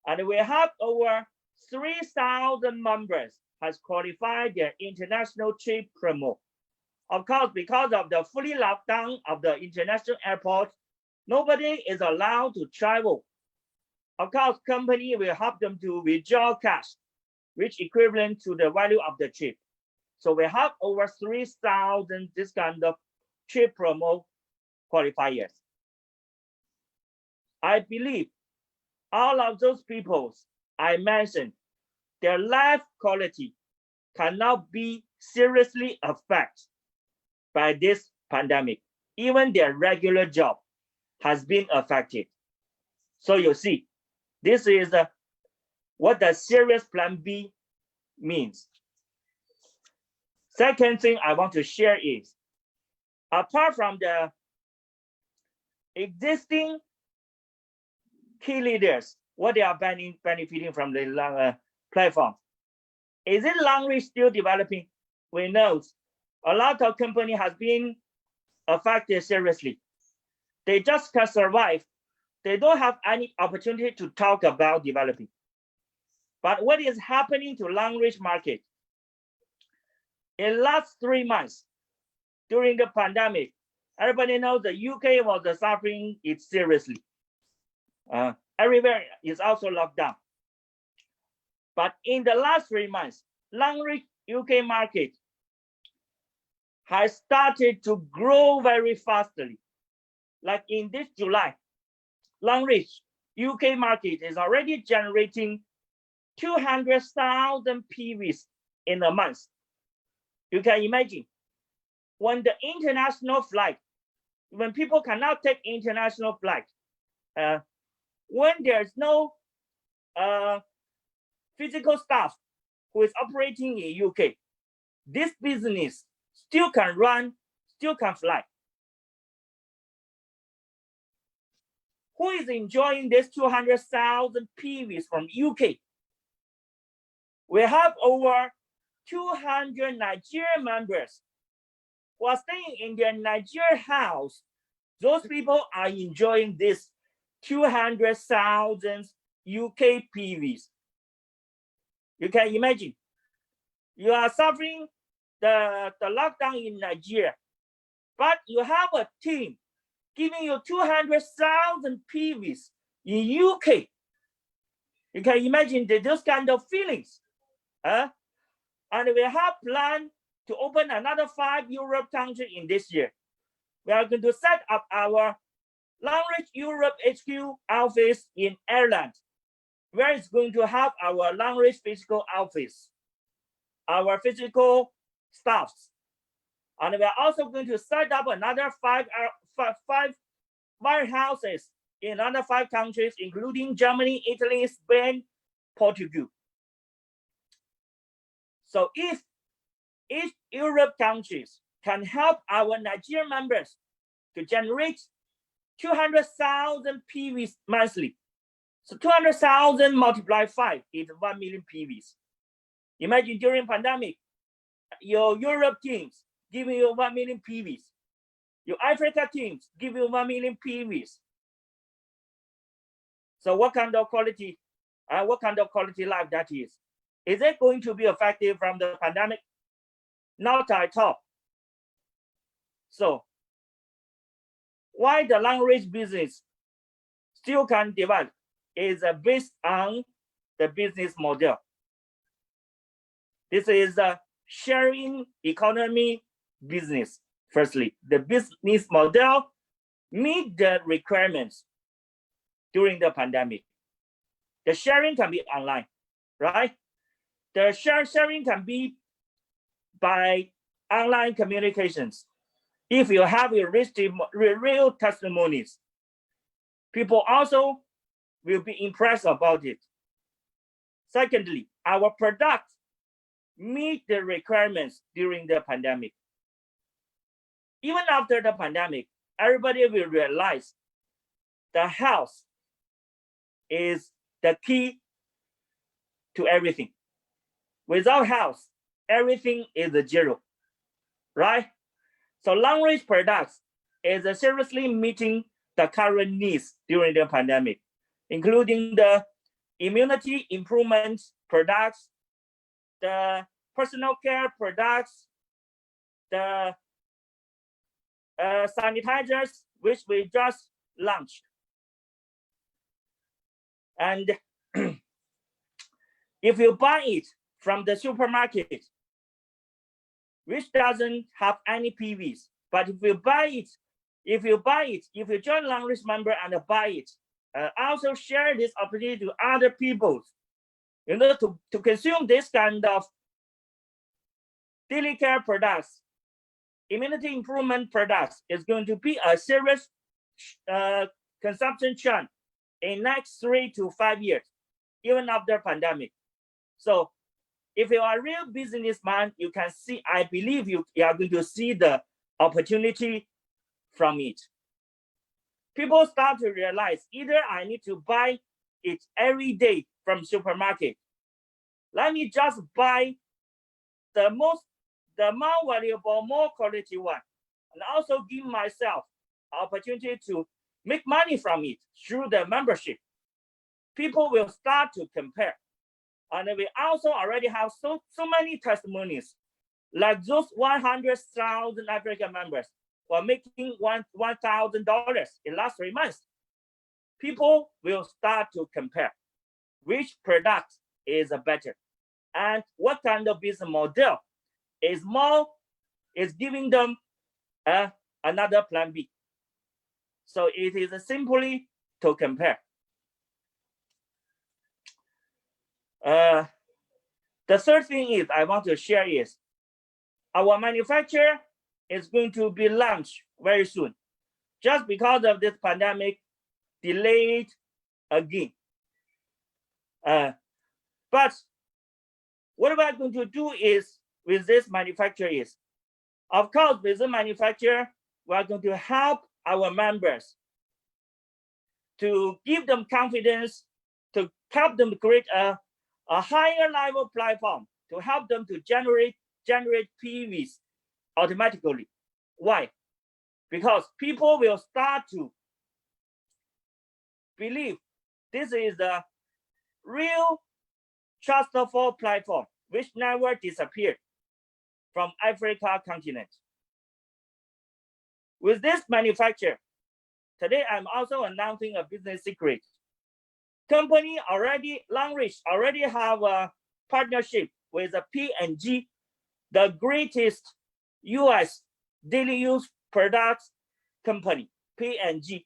Speaker 6: And we have over 3,000 members has qualified their international trip promo. Of course, because of the fully lockdown of the international airport, nobody is allowed to travel. Of course, company will help them to withdraw cash, which equivalent to the value of the trip. So we have over 3,000 this kind of trip promo qualifiers. I believe all of those people I mentioned, their life quality cannot be seriously affected by this pandemic. Even their regular job has been affected. So you see, this is what the serious plan B means. Second thing I want to share is, apart from the existing key leaders, what they are benefiting from the long platform, is it long-reach still developing? We know a lot of company has been affected seriously. They just can survive. They don't have any opportunity to talk about developing. But what is happening to long-reach market? in the last 3 months during the pandemic, everybody knows the UK was suffering it seriously. Everywhere is also locked down. But in the last 3 months, Langridge UK market has started to grow very fastly. Like in this July, Langridge UK market is already generating 200,000 PVs in a month. You can imagine when the international flight, when people cannot take international flight, when there's no physical staff who is operating in UK, this business still can run, still can fly. Who is enjoying this 200,000 PVs from UK? We have over 200 Nigerian members who are staying in their Nigerian house. Those people are enjoying this 200,000 UK PVs. You can imagine, you are suffering the lockdown in Nigeria, but you have a team giving you 200,000 PVs in UK. You can imagine those kind of feelings. And we have planned to open another 5 Europe countries in this year. We are going to set up our Langridge Europe HQ office in Ireland, where it's going to have our Langridge physical office, our physical staffs. And we are also going to set up another five warehouses in another 5 countries, including Germany, Italy, Spain, Portugal. So if each Europe countries can help our Nigerian members to generate 200,000 PVs monthly, so 200,000 multiplied 5 is 1 million PVs. Imagine during pandemic, your Europe teams giving you 1 million PVs. Your Africa teams give you 1 million PVs. So what kind of quality life that is? Is it going to be effective from the pandemic? Not at all. So why the Langridge business still can develop is based on the business model. This is a sharing economy business. Firstly, the business model meet the requirements during the pandemic. The sharing can be online, right? The sharing can be by online communications. If you have real testimonies, people also will be impressed about it. Secondly, our products meet the requirements during the pandemic. Even after the pandemic, everybody will realize the health is the key to everything. Without health, everything is a zero, right? So Langridge products is seriously meeting the current needs during the pandemic, including the immunity improvement products, the personal care products, the sanitizers, which we just launched. And if you buy it from the supermarket, which doesn't have any PVs, but if you join Langridge member and buy it, also share this opportunity to other people, to consume this kind of daily care products, immunity improvement products is going to be a serious consumption trend in next 3 to 5 years, even after pandemic. So if you are a real businessman, you can see, I believe you are going to see the opportunity from it. People start to realize either I need to buy it every day from supermarket. Let me just buy the more valuable, more quality one, and also give myself opportunity to make money from it through the membership. People will start to compare. And we also already have so many testimonies like those 100,000 African members were making $1,000 in last 3 months, people will start to compare which product is better and what kind of business model is giving them another plan B. So it is simply to compare. The third thing is I want to share is our manufacturer is going to be launched very soon. Just because of this pandemic, delayed again. But what we are going to do is with this manufacturer is, of course, with the manufacturer, we are going to help our members to give them confidence, to help them create a higher level platform, to help them to generate PVs automatically. Why? Because people will start to believe this is a real trustful platform which never disappeared from Africa continent. With this manufacturer, today I'm also announcing a business secret. Company already, Longreach already have a partnership with a P&G, the greatest US daily use products company, P&G.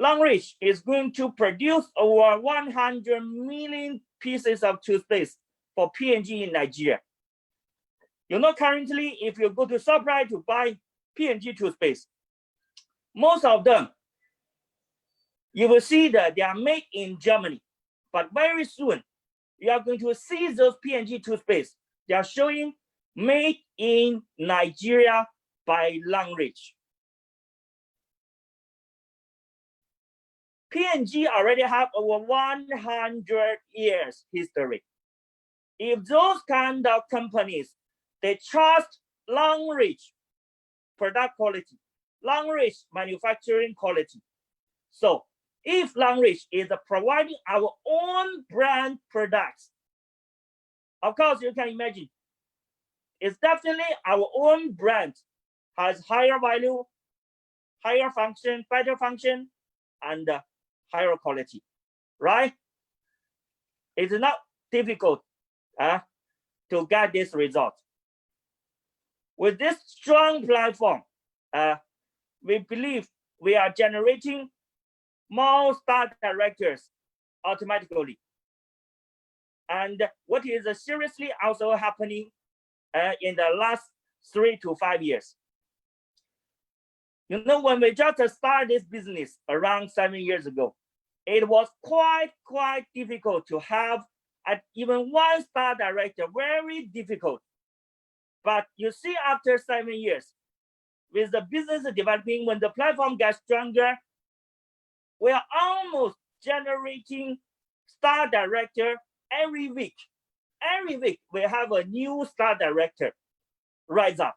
Speaker 6: Longreach is going to produce over 100 million pieces of toothpaste for P&G in Nigeria. You know, currently, if you go to ShopRite to buy P&G toothpaste, most of them, you will see that they are made in Germany. But very soon, you are going to see those P&G toothpaste. They are showing made in Nigeria by Longreach. P&G already have over 100 years history. If those kind of companies, they trust Longreach product quality, Longreach manufacturing quality. So if Longreach is providing our own brand products, of course you can imagine, it's definitely our own brand has higher value, higher function, better function, and higher quality, right? It's not difficult to get this result. With this strong platform, we believe we are generating more star directors automatically. And what is seriously also happening in the last 3 to 5 years. You know, when we just started this business around 7 years ago, it was quite difficult to have even one star director, very difficult. But you see, after 7 years, with the business developing, when the platform gets stronger, we are almost generating star director every week. Every week, we have a new star director rise up.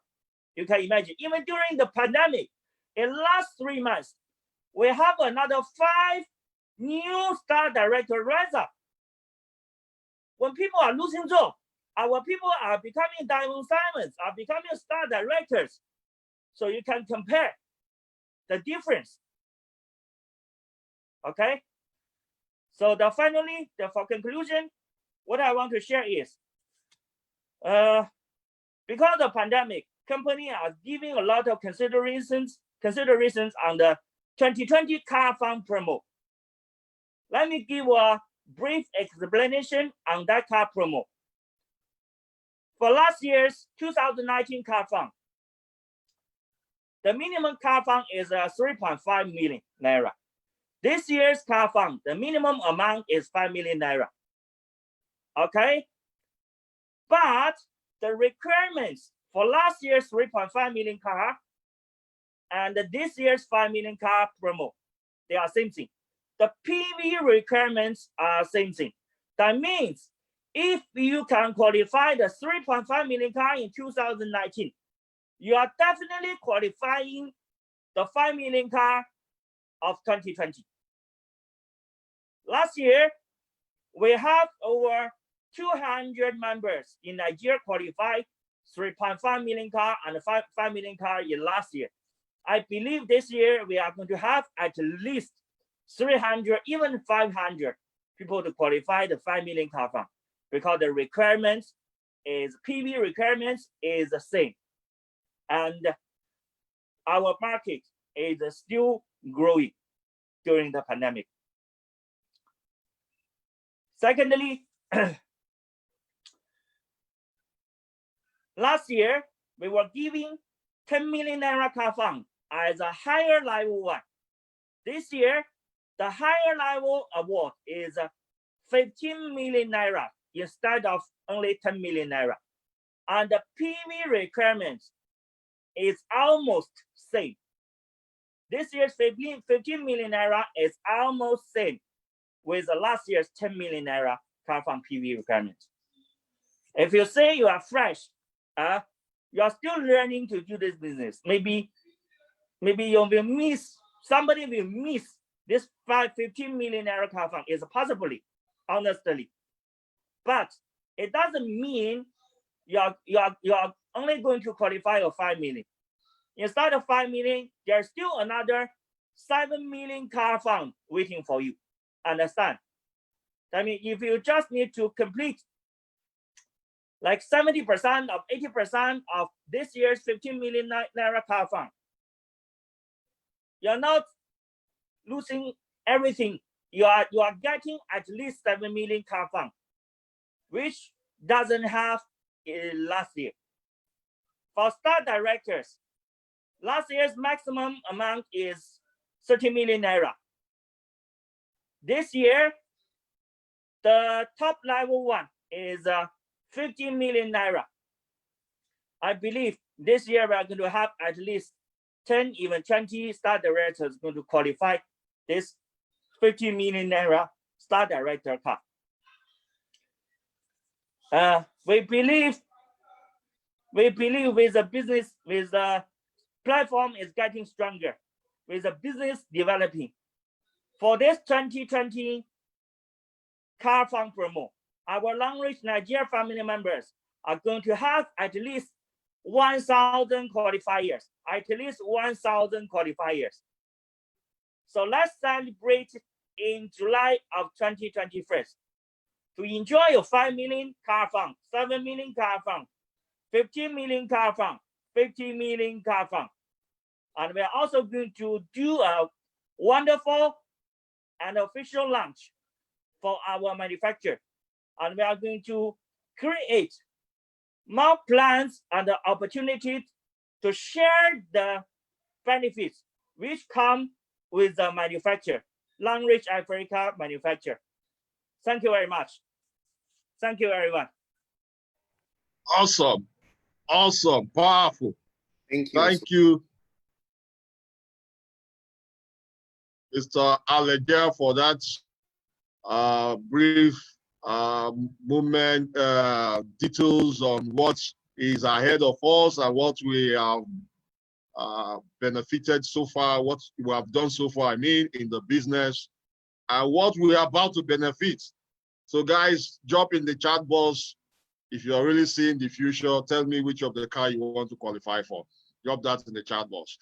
Speaker 6: You can imagine, even during the pandemic, in the last 3 months, we have another 5 new star director rise up. When people are losing jobs, our people are becoming diamond diamonds, are becoming star directors. So you can compare the difference. Okay. So finally, for conclusion, what I want to share is, because of the pandemic, companies are giving a lot of considerations on the 2020 car fund promo. Let me give a brief explanation on that car promo. For last year's 2019 car fund, the minimum car fund is 3.5 million naira. This year's car fund, the minimum amount is 5 million naira. Okay? But the requirements for last year's 3.5 million car and this year's 5 million car promo, they are same thing. The PV requirements are same thing. That means if you can qualify the 3.5 million car in 2019, you are definitely qualifying the 5 million car of 2020. Last year, we have over 200 members in Nigeria qualified 3.5 million car and 5 million car in last year. I believe this year we are going to have at least 300, even 500 people to qualify the 5 million car fund, because the requirements is PV requirements is the same, and our market is still growing during the pandemic. Secondly, last year we were giving 10 million naira car fund as a higher level one. This year, the higher level award is 15 million naira instead of only 10 million naira. And the PV requirements is almost same. This year's 15 million naira is almost same with the last year's 10 million naira car fund PV requirements. If you say you are fresh, you are still learning to do this business. Maybe you will miss, somebody will miss this 15 million naira car fund is possibly, honestly. But it doesn't mean you are only going to qualify for 5 million. Instead of 5 million, there's still another 7 million car fund waiting for you. Understand? I mean, if you just need to complete like 70% of 80% of this year's 15 million naira car fund, you're not losing everything. You are getting at least 7 million car fund, which doesn't have last year. For star directors, last year's maximum amount is 30 million naira. This year, the top level one is 15 million naira. I believe this year we are going to have at least 10, even 20 star directors going to qualify this 15 million naira star director car. We believe with the business, with the platform is getting stronger, with the business developing. For this 2020 car fund promo, our long-reach Nigeria family members are going to have at least 1,000 qualifiers, at least 1,000 qualifiers. So let's celebrate in July of 2021 to enjoy your 5 million car fund, 7 million car fund, 15 million car fund, 50 million car fund. And we're also going to do a wonderful and official launch for our manufacturer. And we are going to create more plans and the opportunity to share the benefits which come with the manufacturer, long-reach Africa manufacturer. Thank you very much. Thank you, everyone.
Speaker 1: Awesome. Awesome. Powerful.
Speaker 2: Thank you.
Speaker 1: Thank you, Mr. Aleja, for that brief movement, details on what is ahead of us and what we have benefited so far, what we have done so far, I mean, in the business, and what we are about to benefit. So guys, drop in the chat box. If you are really seeing the future, tell me which of the car you want to qualify for. Drop that in the chat box.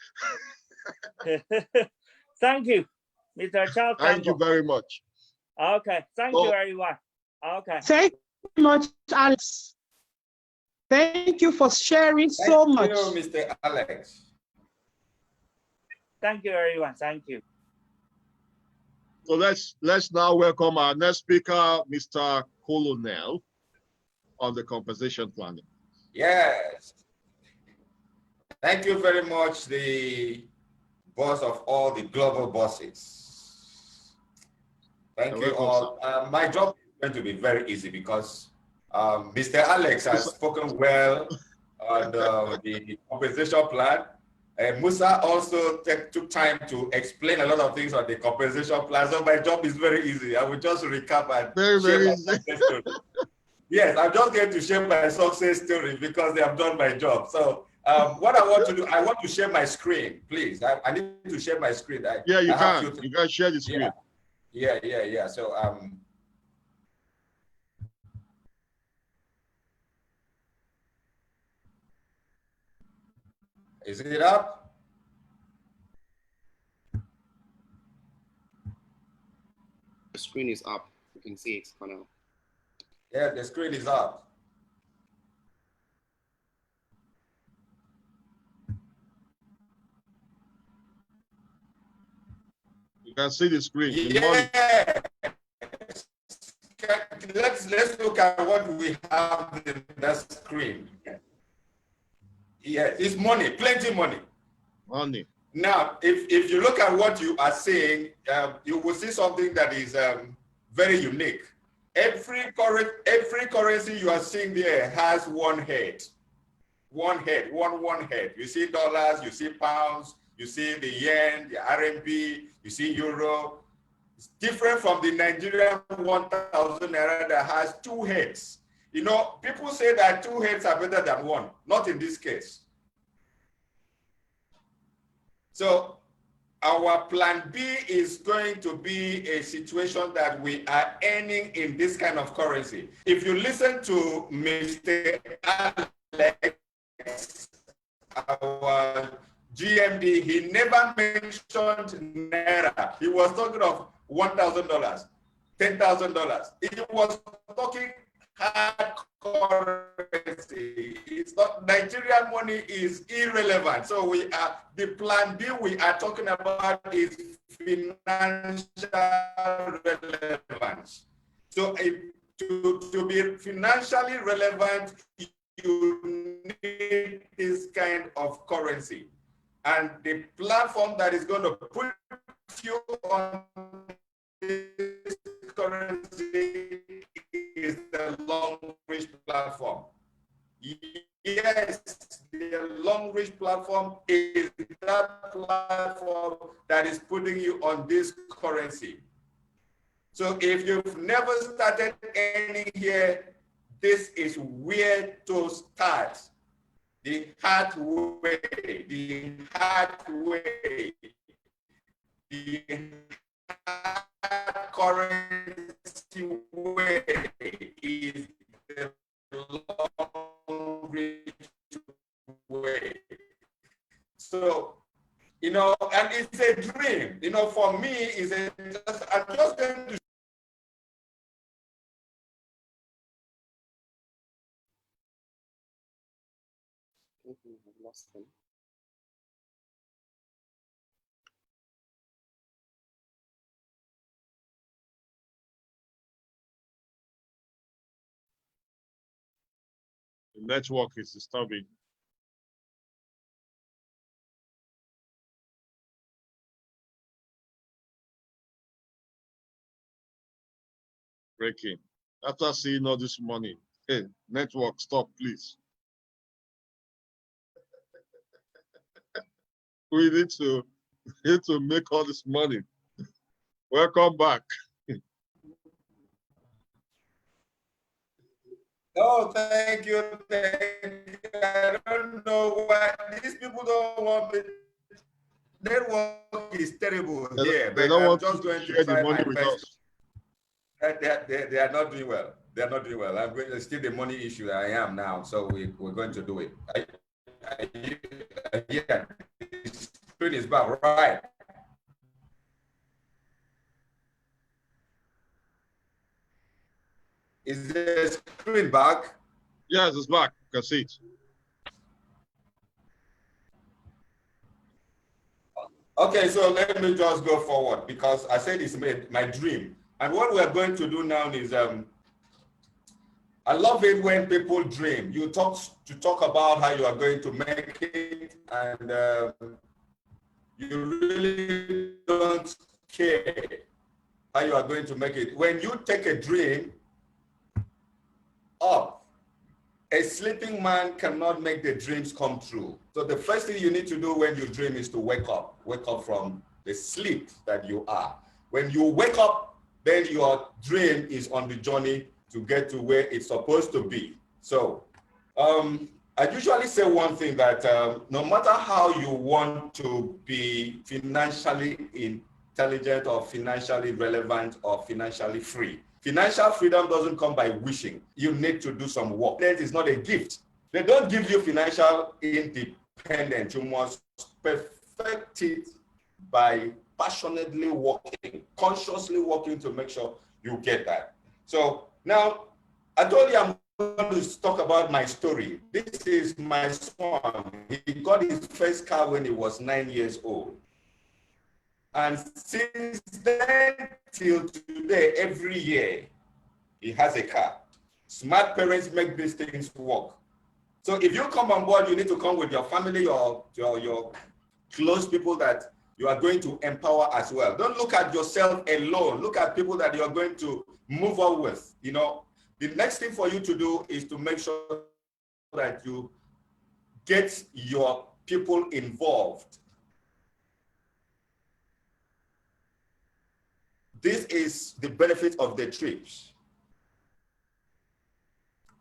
Speaker 6: Thank you, Mr. Charles.
Speaker 1: Thank you very much.
Speaker 6: Okay, thank you, everyone. Okay.
Speaker 5: Thank you very much, Alex. Thank you for sharing so much.
Speaker 3: Thank you, Mr. Alex.
Speaker 6: Thank you, everyone. Thank you.
Speaker 1: So let's now welcome our next speaker, Mr. Colonel, on the compensation planning.
Speaker 3: Yes. Thank you very much, the boss of all the global bosses. Thank you all. My job is going to be very easy because Mr. Alex has spoken well on the compensation plan. Musa also took time to explain a lot of things on the compensation plan. So my job is very easy. I will just recap and share my success story. Yes, I'm just going to share my success story because they have done my job. So what I want to do, I want to share my screen, please. I need to share my screen.
Speaker 1: Yeah, you can. You can share the screen.
Speaker 3: Yeah. So Is it up?
Speaker 2: The screen is up. You can see it for now.
Speaker 3: Yeah, the screen is up.
Speaker 1: You can see the screen.
Speaker 3: Yeah. Let's look at what we have in the screen. Yeah, it's money, plenty money.
Speaker 1: Money.
Speaker 3: Now, if you look at what you are saying, you will see something that is very unique. Every currency you are seeing there has one head. One head. You see dollars, you see pounds, you see the yen, the RMB, you see euro. It's different from the Nigerian 1,000 naira that has two heads. You know, people say that two heads are better than one. Not in this case. So our plan B is going to be a situation that we are earning in this kind of currency. If you listen to Mr. Alex, our GMD, he never mentioned naira. He was talking of $1,000, $10,000. He was talking hard currency. It's not, Nigerian money is irrelevant. So we are, the plan B we are talking about is financial relevance. So to be financially relevant, you need this kind of currency. And the platform that is going to put you on this currency is the Long Reach platform. Yes, the Long Reach platform is that platform that is putting you on this currency. So if you've never started earning here, this is where to start. The hard way, the hard currency way is the Long Reach way. So, you know, and it's a dream. You know, for me, I'm just going to
Speaker 2: I've lost him.
Speaker 1: The network is disturbing. Breaking. After seeing all this money, hey, network, stop, please. We need to make all this money. Welcome back.
Speaker 3: Oh, thank you. I don't know why these people don't want me. Network is terrible here,
Speaker 1: They
Speaker 3: but
Speaker 1: don't
Speaker 3: I'm
Speaker 1: want
Speaker 3: just
Speaker 1: to
Speaker 3: going
Speaker 1: share
Speaker 3: to
Speaker 1: the
Speaker 3: try
Speaker 1: money
Speaker 3: my
Speaker 1: with
Speaker 3: best.
Speaker 1: us.
Speaker 3: They are not doing well. They are not doing well. I'm going to still the money issue I am now, so we're going to do it. Yeah, the screen is back, right? Is the screen back?
Speaker 1: Yes, it's back. You can see it.
Speaker 3: Okay, so let me just go forward because I said it's my dream. And what we're going to do now is, I love it when people dream. You talk about how you are going to make it, and you really don't care how you are going to make it. When you take a dream up, a sleeping man cannot make the dreams come true. So the first thing you need to do when you dream is to wake up from the sleep that you are. When you wake up, then your dream is on the journey to get to where it's supposed to be. So I usually say one thing that no matter how you want to be financially intelligent or financially relevant or financially free, financial freedom doesn't come by wishing. You need to do some work. That is not a gift. They don't give you financial independent. You must perfect it by passionately working, consciously working to make sure you get that. So now, I told you I'm going to talk about my story. This is my son. He got his first car when he was 9 years old. And since then till today, every year, he has a car. Smart parents make these things work. So if you come on board, you need to come with your family, your close people that you are going to empower as well. Don't look at yourself alone. Look at people that you're going to move on with. You know, the next thing for you to do is to make sure that you get your people involved. This is the benefit of the trips.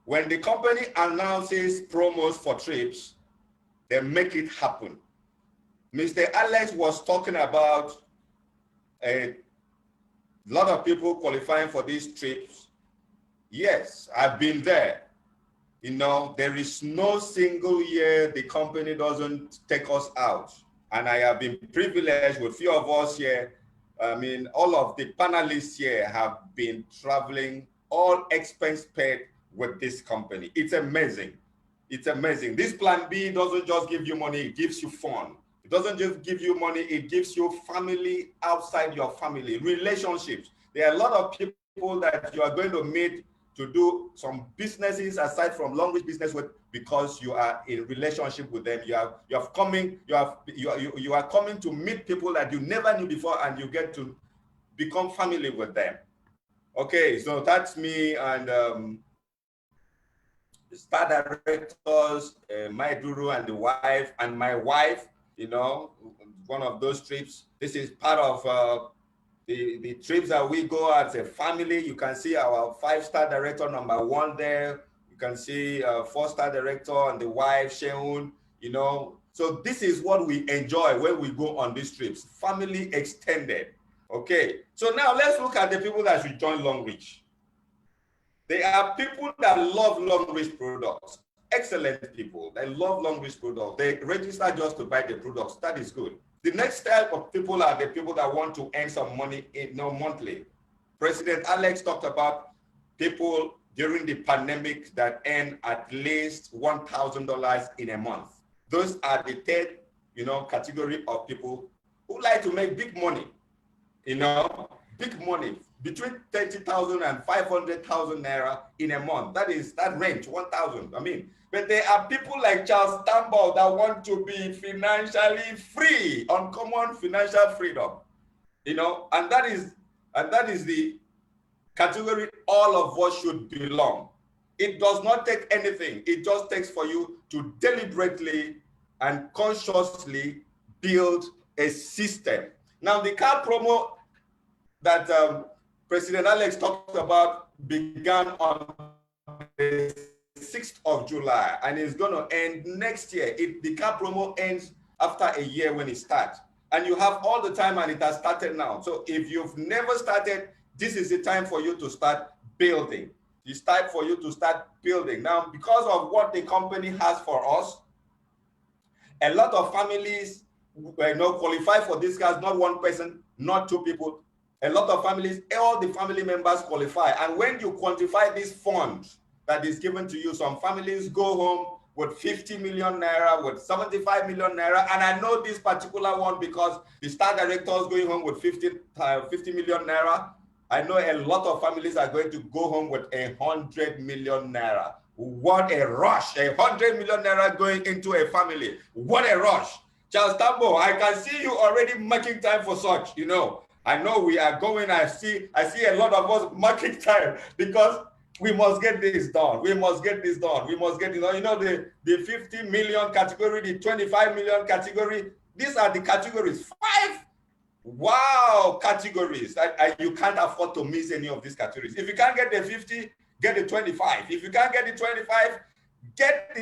Speaker 3: When the company announces promos for trips, they make it happen. Mr. Alex was talking about a lot of people qualifying for these trips. Yes, I've been there. You know, there is no single year the company doesn't take us out. And I have been privileged with a few of us here. I mean, all of the panelists here have been traveling, all expense paid with this company. It's amazing. It's amazing. This plan B doesn't just give you money, it gives you fun. It doesn't just give you money, it gives you family outside your family, relationships. There are a lot of people that you are going to meet to do some businesses aside from long range business with, because you are in relationship with them. You are coming to meet people that you never knew before, and you get to become family with them. Okay, so that's me and the star directors, my Duru and the wife, and my wife, you know, one of those trips. This is part of the trips that we go as a family. You can see our 5-star director #1 there. You can see 4-star director and the wife, Sheun, you know. So this is what we enjoy when we go on these trips, family extended. Okay, so now let's look at the people that should join Long Reach. There are people that love Long Reach products, excellent people. They love Long Reach products. They register just to buy the products. That is good. The next type of people are the people that want to earn some money monthly. President Alex talked about people during the pandemic that earn at least $1,000 in a month. Those are the third, you know, category of people who like to make big money, you know, big money, between 30,000 and 500,000 naira in a month. That is that range, 1,000. I mean, but there are people like Charles Tambo that want to be financially free, uncommon financial freedom, you know, and that is the category all of us should belong. It does not take anything. It just takes for you to deliberately and consciously build a system. Now, the car promo that President Alex talked about began on the 6th of July and is going to end next year. The car promo ends after a year when it starts. And you have all the time, and it has started now. So if you've never started, this is the time for you to start building. It's time for you to start building. Now, because of what the company has for us, a lot of families qualify for these cars, not one person, not two people. A lot of families, all the family members qualify. And when you quantify this fund that is given to you, some families go home with 50 million naira, with 75 million naira. And I know this particular one because the star director is going home with 50 million naira. I know a lot of families are going to go home with 100 million naira. What a rush, 100 million naira going into a family. What a rush. Charles Tambo, I can see you already making time for such, you know. I know we are going, I see a lot of us marking time because we must get this done. We must get this done. We must get it done. You know, the 50 million category, the 25 million category, these are the categories. 5 wow categories. You can't afford to miss any of these categories. If you can't get the 50, get the 25. If you can't get the 25, get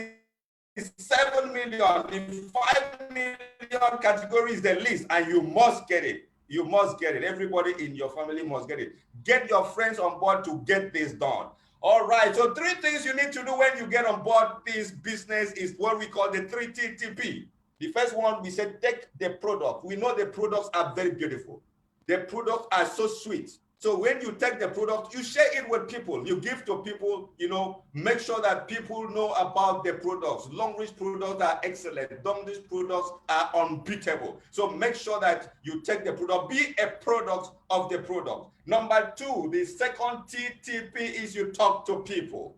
Speaker 3: the 7 million. The 5 million category is the list, and you must get it. You must get it. Everybody in your family must get it. Get your friends on board to get this done. All right, so 3 things you need to do when you get on board this business is what we call the 3TTP. The first one, we said take the product. We know the products are very beautiful. The products are so sweet. So when you take the product, you share it with people. You give to people, you know, make sure that people know about the products. Long reach products are excellent. Long reach products are unbeatable. So make sure that you take the product, be a product of the product. Number 2, the second TTP is you talk to people.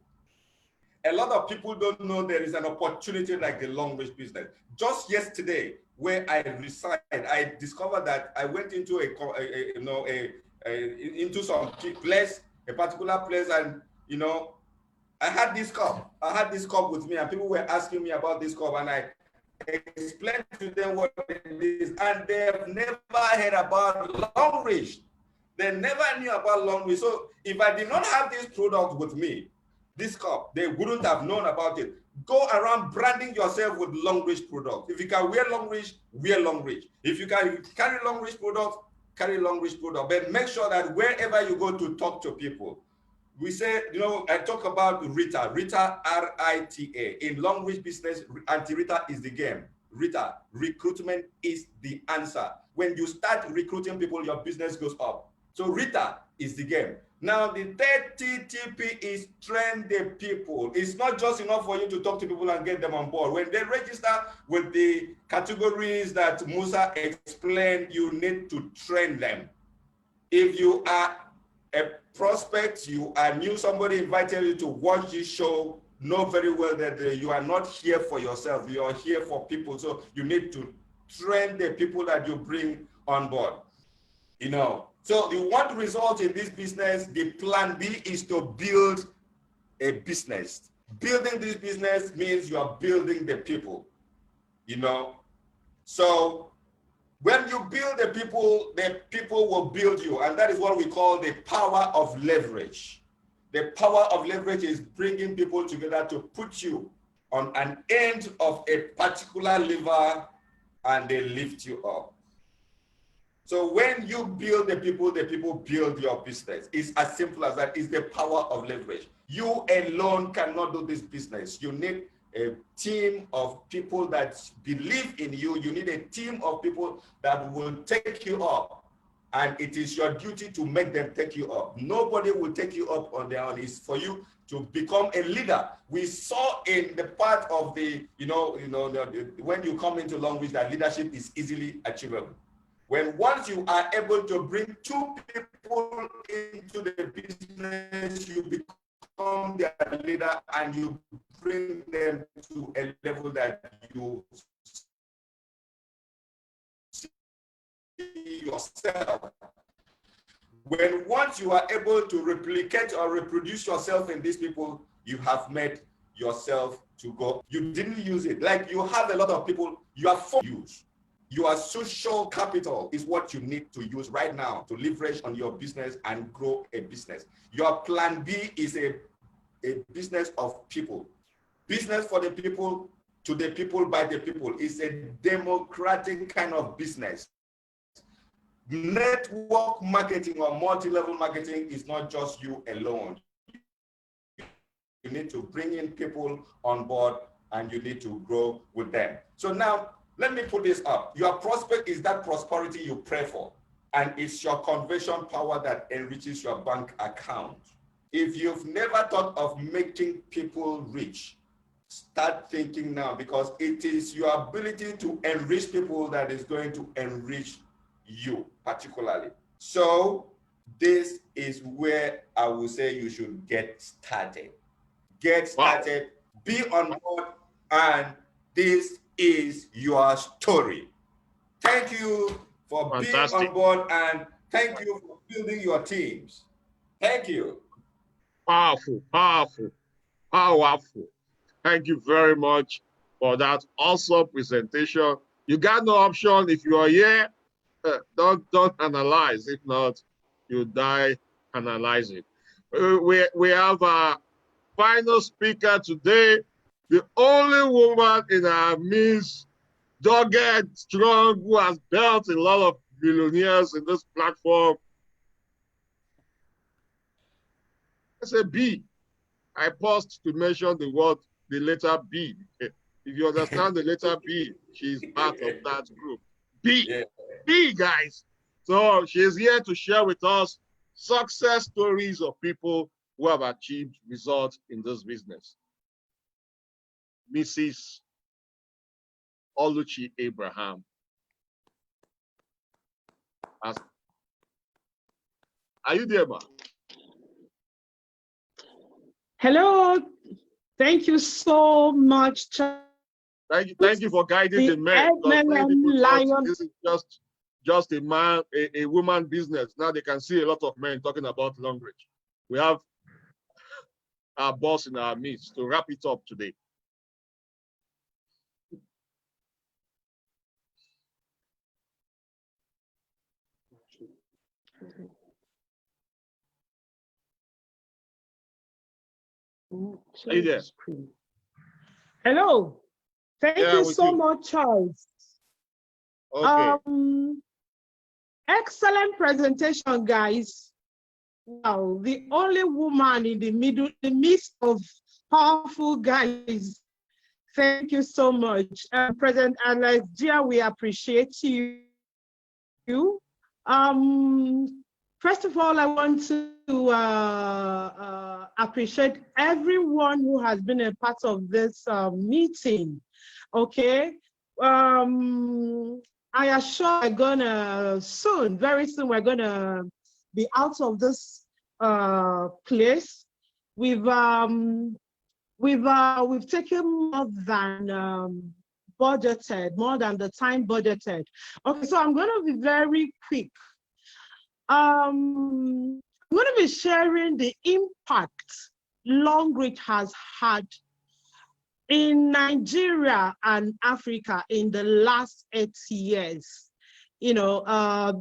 Speaker 3: A lot of people don't know there is an opportunity like the long reach business. Just yesterday, where I resigned, I discovered that I went into into some place, a particular place, and you know, I had this cup. I had this cup with me, and people were asking me about this cup, and I explained to them what it is, and they've never heard about long reach. They never knew about long reach. So if I did not have this product with me, this cup, they wouldn't have known about it. Go around branding yourself with long reach products. If you can wear long reach, wear long reach. If you can carry long reach products, carry long reach products. But make sure that wherever you go to talk to people, we say, you know, I talk about Rita, R-I-T-A. In long reach business, anti-Rita is the game. Rita, recruitment is the answer. When you start recruiting people, your business goes up. So Rita is the game. Now, the third TTP is train the people. It's not just enough for you to talk to people and get them on board. When they register with the categories that Musa explained, you need to train them. If you are a prospect, you are new, somebody invited you to watch this show, know very well that you are not here for yourself. You are here for people. So you need to train the people that you bring on board. You know, so you want results in this business, the plan B is to build a business. Building this business means you are building the people, you know. So when you build the people will build you. And that is what we call the power of leverage. The power of leverage is bringing people together to put you on an end of a particular lever and they lift you up. So when you build the people build your business. It's as simple as that. It's the power of leverage. You alone cannot do this business. You need a team of people that believe in you. You need a team of people that will take you up. And it is your duty to make them take you up. Nobody will take you up on their own. It's for you to become a leader. We saw in the part of the, when you come into long reach, that leadership is easily achievable. When once you are able to bring 2 people into the business, you become their leader and you bring them to a level that you see yourself. When once you are able to replicate or reproduce yourself in these people, you have made yourself to go. You didn't use it. Like you have a lot of people, you are for use. Your social capital is what you need to use right now to leverage on your business and grow a business. Your plan B is a business of people. Business for the people, to the people, by the people. It's a democratic kind of business. Network marketing or multi-level marketing is not just you alone. You need to bring in people on board and you need to grow with them. So now, let me put this up. Your prospect is that prosperity you pray for, and it's your conversion power that enriches your bank account. If you've never thought of making people rich, start thinking now, because it is your ability to enrich people that is going to enrich you particularly. So this is where I will say you should get started. Get started, be on board, and this is your story. Thank you for being on board, and thank you for building your teams. Thank you.
Speaker 1: Powerful, powerful, powerful. Thank you very much for that awesome presentation. You got no option. If you are here, don't analyze. If not, you die analyzing. We have a final speaker today, the only woman in our midst, dogged, strong, who has built a lot of millionaires in this platform. It's a B. I paused to mention the letter B. If you understand the letter B, she's part of that group. B,
Speaker 3: Yeah.
Speaker 1: B, guys. So she's here to share with us success stories of people who have achieved results in this business. Mrs. Oluchi Abraham. Are you there, ma?
Speaker 5: Hello. Thank you so much.
Speaker 1: Thank you for guiding the men. This is just a man, a woman business. Now they can see a lot of men talking about long range. We have our boss in our midst to wrap it up today. Are you there?
Speaker 5: Hello. Thank you so much, Charles.
Speaker 1: Okay.
Speaker 5: Excellent presentation, guys. Wow, the only woman in the midst of powerful guys. Thank you so much. President Alex Gia, we appreciate you. First of all, I want to appreciate everyone who has been a part of this meeting. Okay. I assure we're gonna very soon, we're gonna be out of this place. We've taken more than budgeted, more than the time budgeted. Okay, so I'm gonna be very quick. I'm going to be sharing the impact long reach has had in Nigeria and Africa in the last 8 years. You know,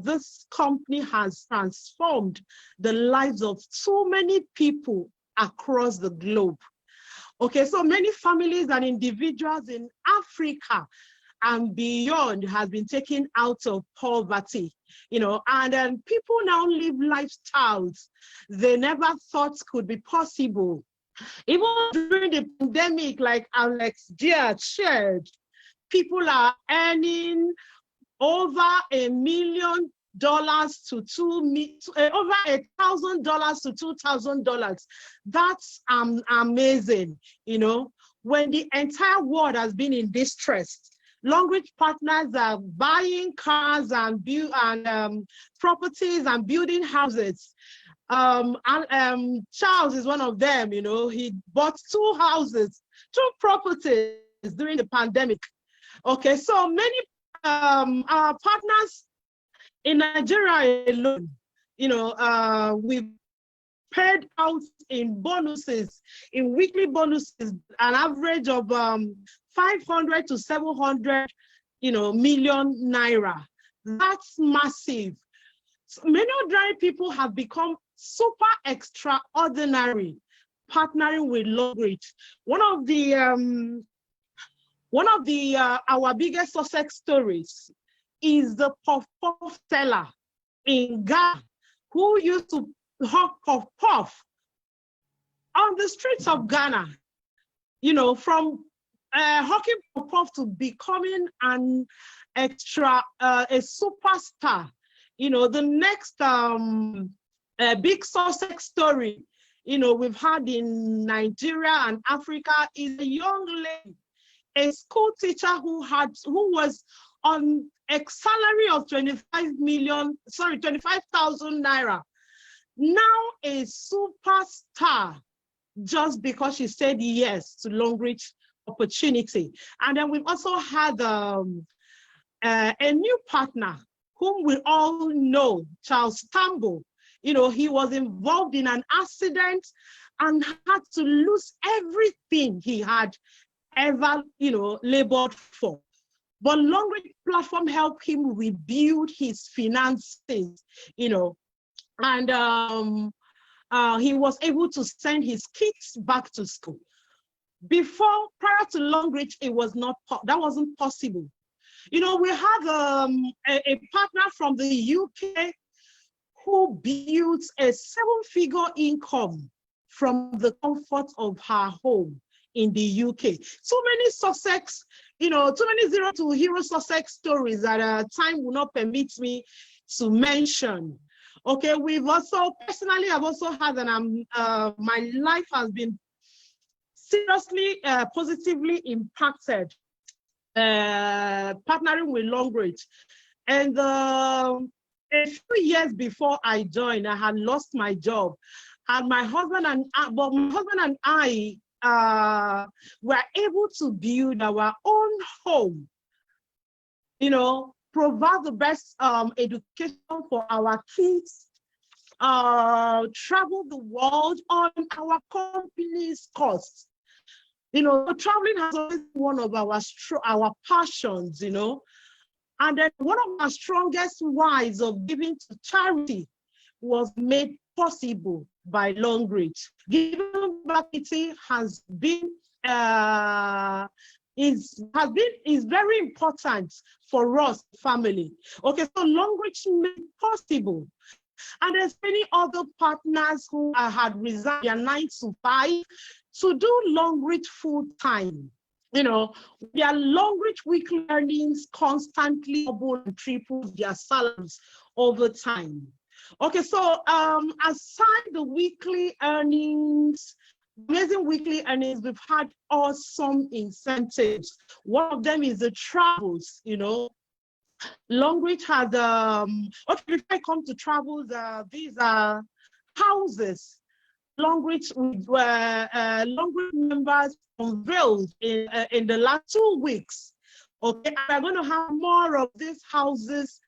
Speaker 5: this company has transformed the lives of so many people across the globe. Okay, so many families and individuals in Africa and beyond has been taken out of poverty, you know, and then people now live lifestyles they never thought could be possible. Even during the pandemic, like Alex Gia shared, people are earning over $1 million to over $1,000 to $2,000. That's amazing, you know, when the entire world has been in distress. Long Reach partners are buying cars and properties and building houses. Charles is one of them, you know, he bought 2 houses, 2 properties during the pandemic. Okay, so many our partners in Nigeria alone, you know, we've paid out in bonuses, in weekly bonuses, an average of 500 to 700, you know, million naira. That's massive. So many ordinary people have become super extraordinary, partnering with Long Reach. One of our biggest success stories is the puff-puff seller in Ghana who used to hawk puff-puff on the streets of Ghana, you know, from hawking puff-puff to becoming a superstar. You know, the next big success story, you know, we've had in Nigeria and Africa is a young lady, a school teacher who was on a salary of 25,000 naira, now a superstar just because she said yes to Long Reach opportunity. And then we've also had a new partner whom we all know, Charles Tambo. You know, he was involved in an accident and had to lose everything he had ever, you know, labored for. But Long Reach platform helped him rebuild his finances, you know, and he was able to send his kids back to school. Prior to Long Reach, that wasn't possible. You know, we have a partner from the UK who built a 7-figure income from the comfort of her home in the UK. Too many Sussex, too many zero to hero Sussex stories that time will not permit me to mention. Okay, we've also, personally, I've also had my life has been seriously, positively impacted, partnering with Longreach. And a few years before I joined, I had lost my job. And my husband and I were able to build our own home, provide the best education for our kids, travel the world on our company's cost. Traveling has always been one of our passions, And then one of our strongest whys of giving to charity was made possible by Longreach. Giving back has been is very important for us, family. Okay, so Longreach made possible. And there's many other partners who had resigned their 9 to 5 to do Longreach full time. Their Longreach weekly earnings constantly double and triple their salaries over time. Okay, so aside the weekly earnings, amazing weekly earnings, we've had awesome incentives. One of them is the travels, Longreach has, okay, before I come to travels, these are houses Longreach members unveiled in the last 2 weeks. Okay, and we're going to have more of these houses.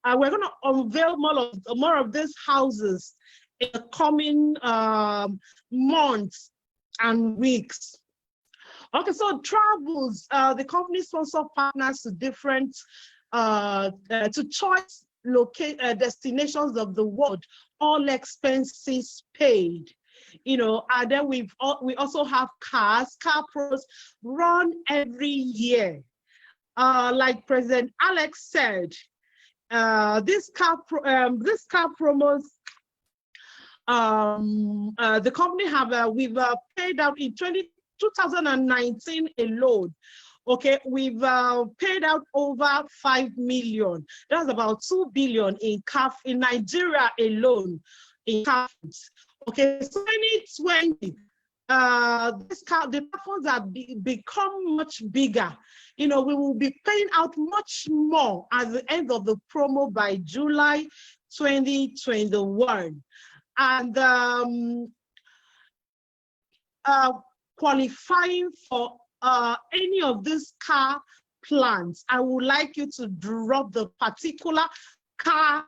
Speaker 5: We're going to unveil more of these houses in the coming months and weeks. Okay, so travels, the company sponsor partners to different, to choice destinations of the world, all expenses paid. And then we also have car pros run every year. Like President Alex said, this car promos, the company we've paid out in 2019 alone. Okay, we've paid out over 5 million. That's about 2 billion in Nigeria alone in CAF. Okay, so 2020, the platforms have become much bigger. We will be paying out much more at the end of the promo by July 2021. And qualifying for any of these car plans, I would like you to drop the particular car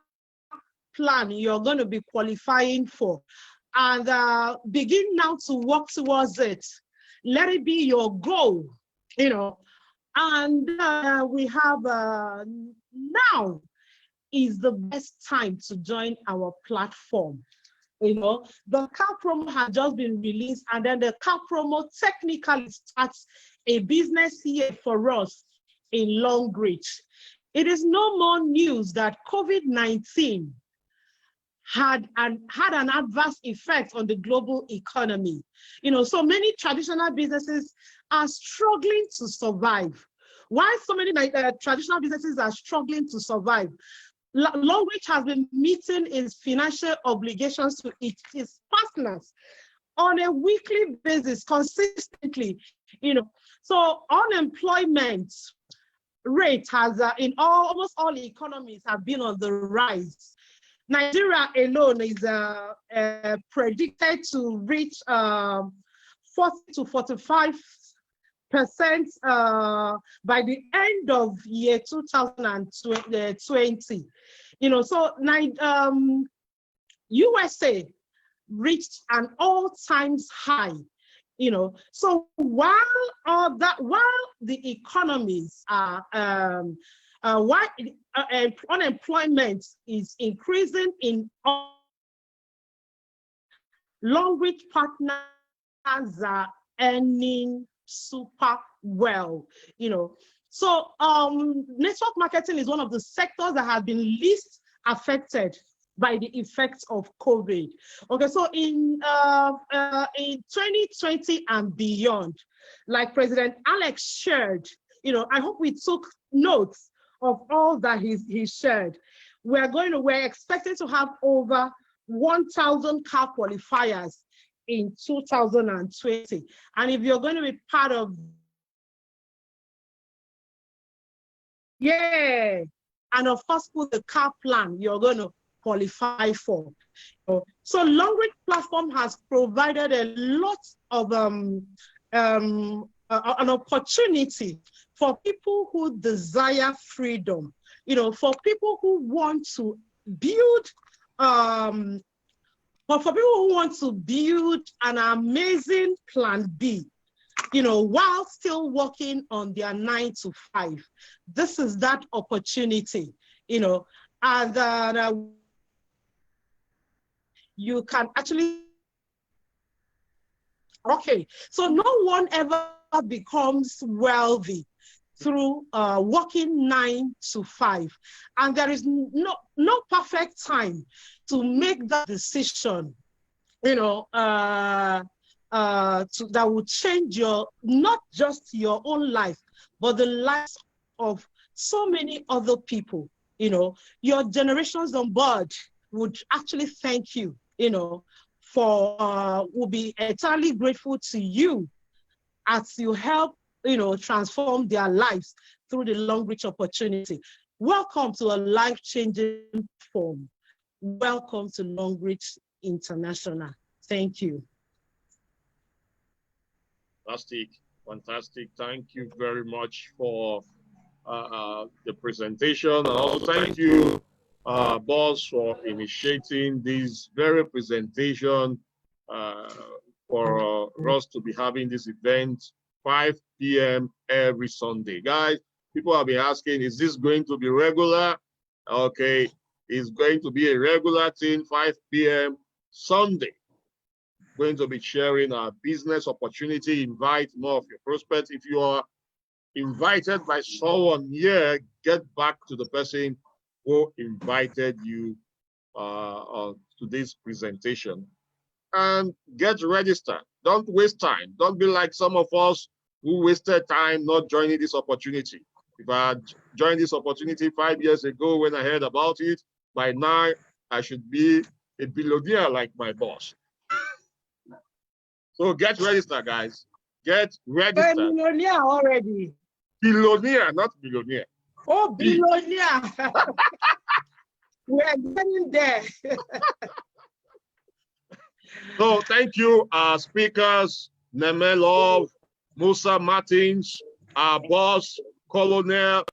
Speaker 5: plan you're going to be qualifying for and begin now to work towards it. Let it be your goal, and we have now is the best time to join our platform. The car promo has just been released, and then the car promo technically starts a business year for us in Longreach. It is no more news that COVID-19 had an adverse effect on the global economy. So many traditional businesses are struggling to survive. Why so many traditional businesses are struggling to survive? Longreach has been meeting its financial obligations to its partners on a weekly basis, consistently. So unemployment rate has in almost all economies have been on the rise. Nigeria alone is predicted to reach 40 to 45% by the end of year 2020. So USA reached an all-time high. So while the economies are while unemployment is increasing in all, Longreach partners are earning super well. So network marketing is one of the sectors that have been least affected by the effects of COVID. Okay, so in 2020 and beyond, like President Alex shared, I hope we took notes of all that he shared. We're expecting to have over 1,000 car qualifiers in 2020. And if you're going to be part of, and of course, put the car plan you're going to qualify for. So Long Reach platform has provided a lot of an opportunity for people who desire freedom, for people who want to build, but for people who want to build an amazing plan B, while still working on their 9 to 5. This is that opportunity, and you can actually, so no one ever becomes wealthy through working 9 to 5. And there is no perfect time to make that decision, that will change not just your own life, but the lives of so many other people. Your generations on board would actually thank you, will be eternally grateful to you as you help, transform their lives through the Long Reach opportunity. Welcome to a life-changing form. Welcome to Long Reach International. Thank you.
Speaker 1: Fantastic. Thank you very much for the presentation. And also thank you, boss, for initiating this very presentation for us to be having this event 5 p.m. every Sunday. Guys, people have been asking, is this going to be regular? Okay, it's going to be a regular thing, 5 p.m. Sunday. Going to be sharing our business opportunity, invite more of your prospects. If you are invited by someone here, get back to the person who invited you to this presentation and get registered. Don't waste time. Don't be like some of us who wasted time not joining this opportunity. If I had joined this opportunity 5 years ago when I heard about it, by now I should be a billionaire like my boss. So get registered, guys. Get registered.
Speaker 5: I'm a millionaire already.
Speaker 1: Billionaire, not billionaire.
Speaker 5: Oh, billionaire. We're getting there.
Speaker 1: So thank you, our speakers, Nemelov, Musa Martins, our boss, Colonel,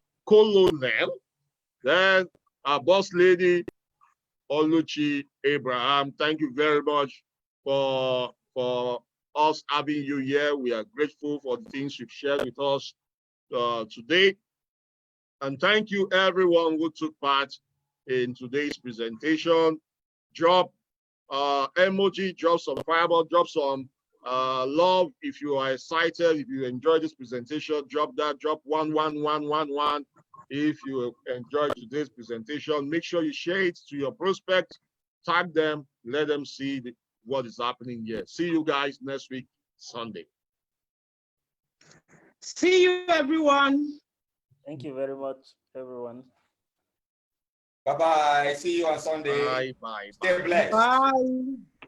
Speaker 1: then our boss lady, Oluchi Abraham. Thank you very much for us having you here. We are grateful for the things you've shared with us today. And thank you everyone who took part in today's presentation. Drop emoji, drop some fireball, drop some love. If you are excited, if you enjoyed this presentation, drop that, drop 11111. If you enjoyed today's presentation, make sure you share it to your prospects, tag them, let them see what is happening here. See you guys next week, Sunday.
Speaker 5: See you, everyone.
Speaker 4: Thank you very much, everyone.
Speaker 3: Bye-bye. See you on Sunday.
Speaker 1: Bye.
Speaker 3: Stay blessed.
Speaker 5: Bye.